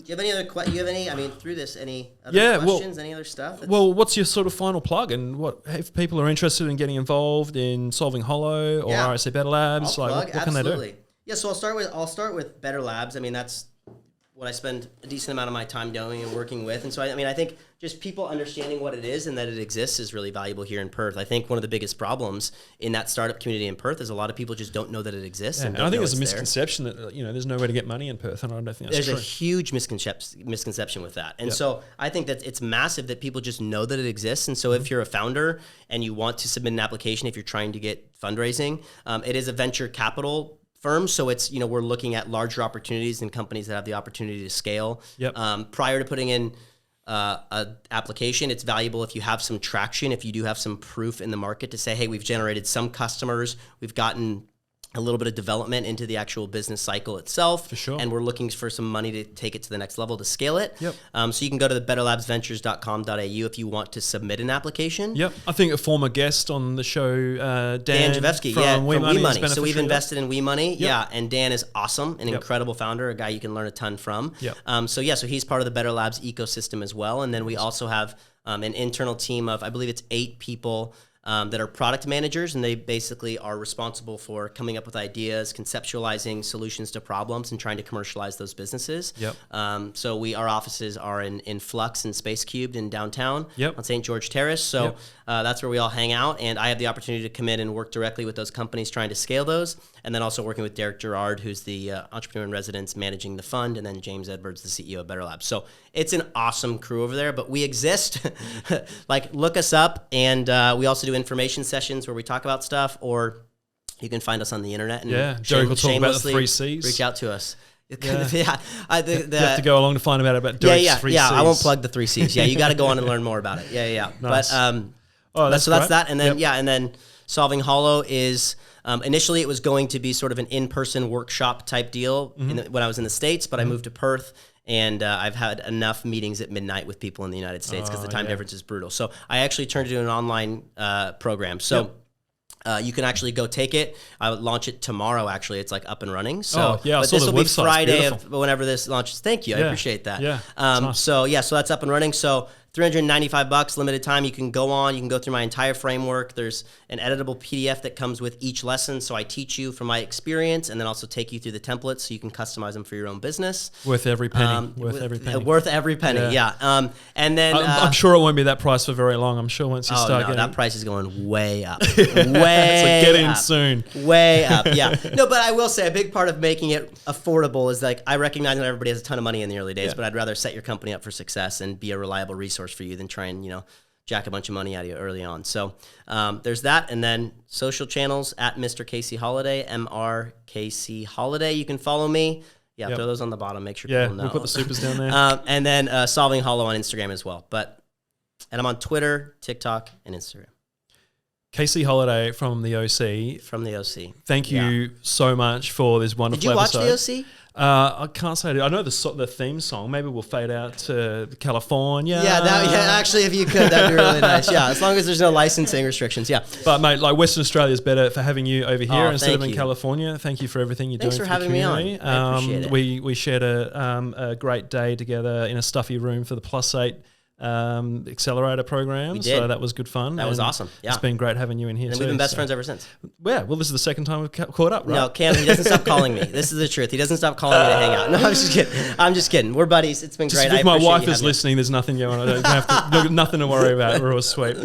have any other through this, any other questions, any other stuff? Well, what's your sort of final plug, and what if people are interested in getting involved in solving Hollow or RAC BetterLabs? What can they do? Yeah, so I'll start with BetterLabs. I mean, that's what I spend a decent amount of my time doing and working with. And so, I think just people understanding what it is and that it exists is really valuable here in Perth. I think one of the biggest problems in that startup community in Perth is a lot of people just don't know that it exists. And I think there's a misconception that, there's nowhere to get money in Perth, and I don't think that's true. There's a huge misconception with that. And so I think that it's massive that people just know that it exists. And so if you're a founder and you want to submit an application, if you're trying to get fundraising, it is a venture capital firm. So it's, we're looking at larger opportunities and companies that have the opportunity to scale. Yep. Prior to putting in an application, it's valuable if you have some traction, if you do have some proof in the market to say, hey, we've generated some customers, we've gotten a little bit of development into the actual business cycle itself. For sure. And we're looking for some money to take it to the next level to scale it. Yep. So you can go to the betterlabsventures.com.au if you want to submit an application. Yep. I think a former guest on the show, Dan Javetsky, from WeMoney. So we've invested in WeMoney. Yep. Yeah. And Dan is awesome, an incredible founder, a guy you can learn a ton from. Yep. So he's part of the BetterLabs ecosystem as well. And then we also have an internal team of, I believe it's 8 people that are product managers, and they basically are responsible for coming up with ideas, conceptualizing solutions to problems, and trying to commercialize those businesses. Yep. So our offices are in Flux and Space Cubed in downtown on St. George Terrace. So that's where we all hang out, and I have the opportunity to come in and work directly with those companies trying to scale those, and then also working with Derek Gerard, who's the entrepreneur in residence managing the fund, and then James Edwards, the CEO of BetterLabs. So it's an awesome crew over there, but we exist. Look us up, and we also do information sessions where we talk about stuff, or you can find us on the internet. And Derek will talk about the 3 C's. Reach out to us. You have to go along to find out about Derek's 3 C's. Yeah, I won't plug the 3 C's. Yeah, you got to go on and learn more about it. Yeah. Nice. But that's that. And then and then Solving Hollow is initially it was going to be sort of an in-person workshop type deal when I was in the States, but I moved to Perth. And I've had enough meetings at midnight with people in the United States because the time difference is brutal. So I actually turned it into an online program. So you can actually go take it. I would launch it tomorrow, actually. It's up and running. So but this will be Friday of whenever this launches. Thank you. I appreciate that. Yeah. Nice. So that's up and running. So $395, limited time. You can go on. You can go through my entire framework. There's an editable PDF that comes with each lesson. So I teach you from my experience and then also take you through the templates so you can customize them for your own business. Worth every penny. Worth every penny. Yeah. And then I'm sure it won't be that price for very long. I'm sure once you start getting... that price is going way up. So get in soon. Way up, yeah. No, but I will say a big part of making it affordable is I recognize that everybody has a ton of money in the early days, but I'd rather set your company up for success and be a reliable resource for you than try and jack a bunch of money out of you early on. So there's that, and then social channels at Mr. Casey Holiday, MRKC Holiday. You can follow me. Yeah, throw those on the bottom. Make sure Yeah, people know. we'll put the supers down there. And then Solving Hollow on Instagram as well. And I'm on Twitter, TikTok, and Instagram. Casey Holiday from the OC. From the OC. Thank you so much for this wonderful episode. Did you watch the OC? I can't say it. I know the theme song. Maybe we'll fade out to California. Yeah, actually, if you could, that'd be really nice. Yeah, as long as there's no licensing restrictions. Yeah. But mate, like Western Australia is better for having you over here instead of in you. California. Thank you for everything you're doing for the community. Thanks for having me on. I appreciate it. We shared a great day together in a stuffy room for the +8 accelerator program. We did. So that was good fun. That was awesome. Yeah. It's been great having you in here. And we've been best friends ever since. Yeah, well, this is the second time we've caught up, right? No, Cam, he doesn't stop calling me. This is the truth. He doesn't stop calling me to hang out. No, I'm just kidding. We're buddies. It's been great. If my wife is listening, there's nothing going on. I don't have to, nothing to worry about. We're all sweet.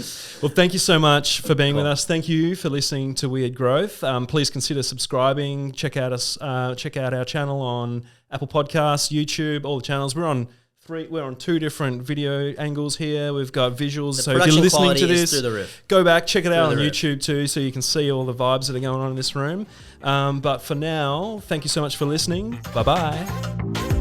Well, thank you so much for being with us. Thank you for listening to Weird Growth. Please consider subscribing. Check out our channel on Apple Podcasts, YouTube, all the channels. We're on 2 different video angles here. We've got visuals. So if you're listening to this, go back, check it out on YouTube too, so you can see all the vibes that are going on in this room. But for now, thank you so much for listening. Bye-bye.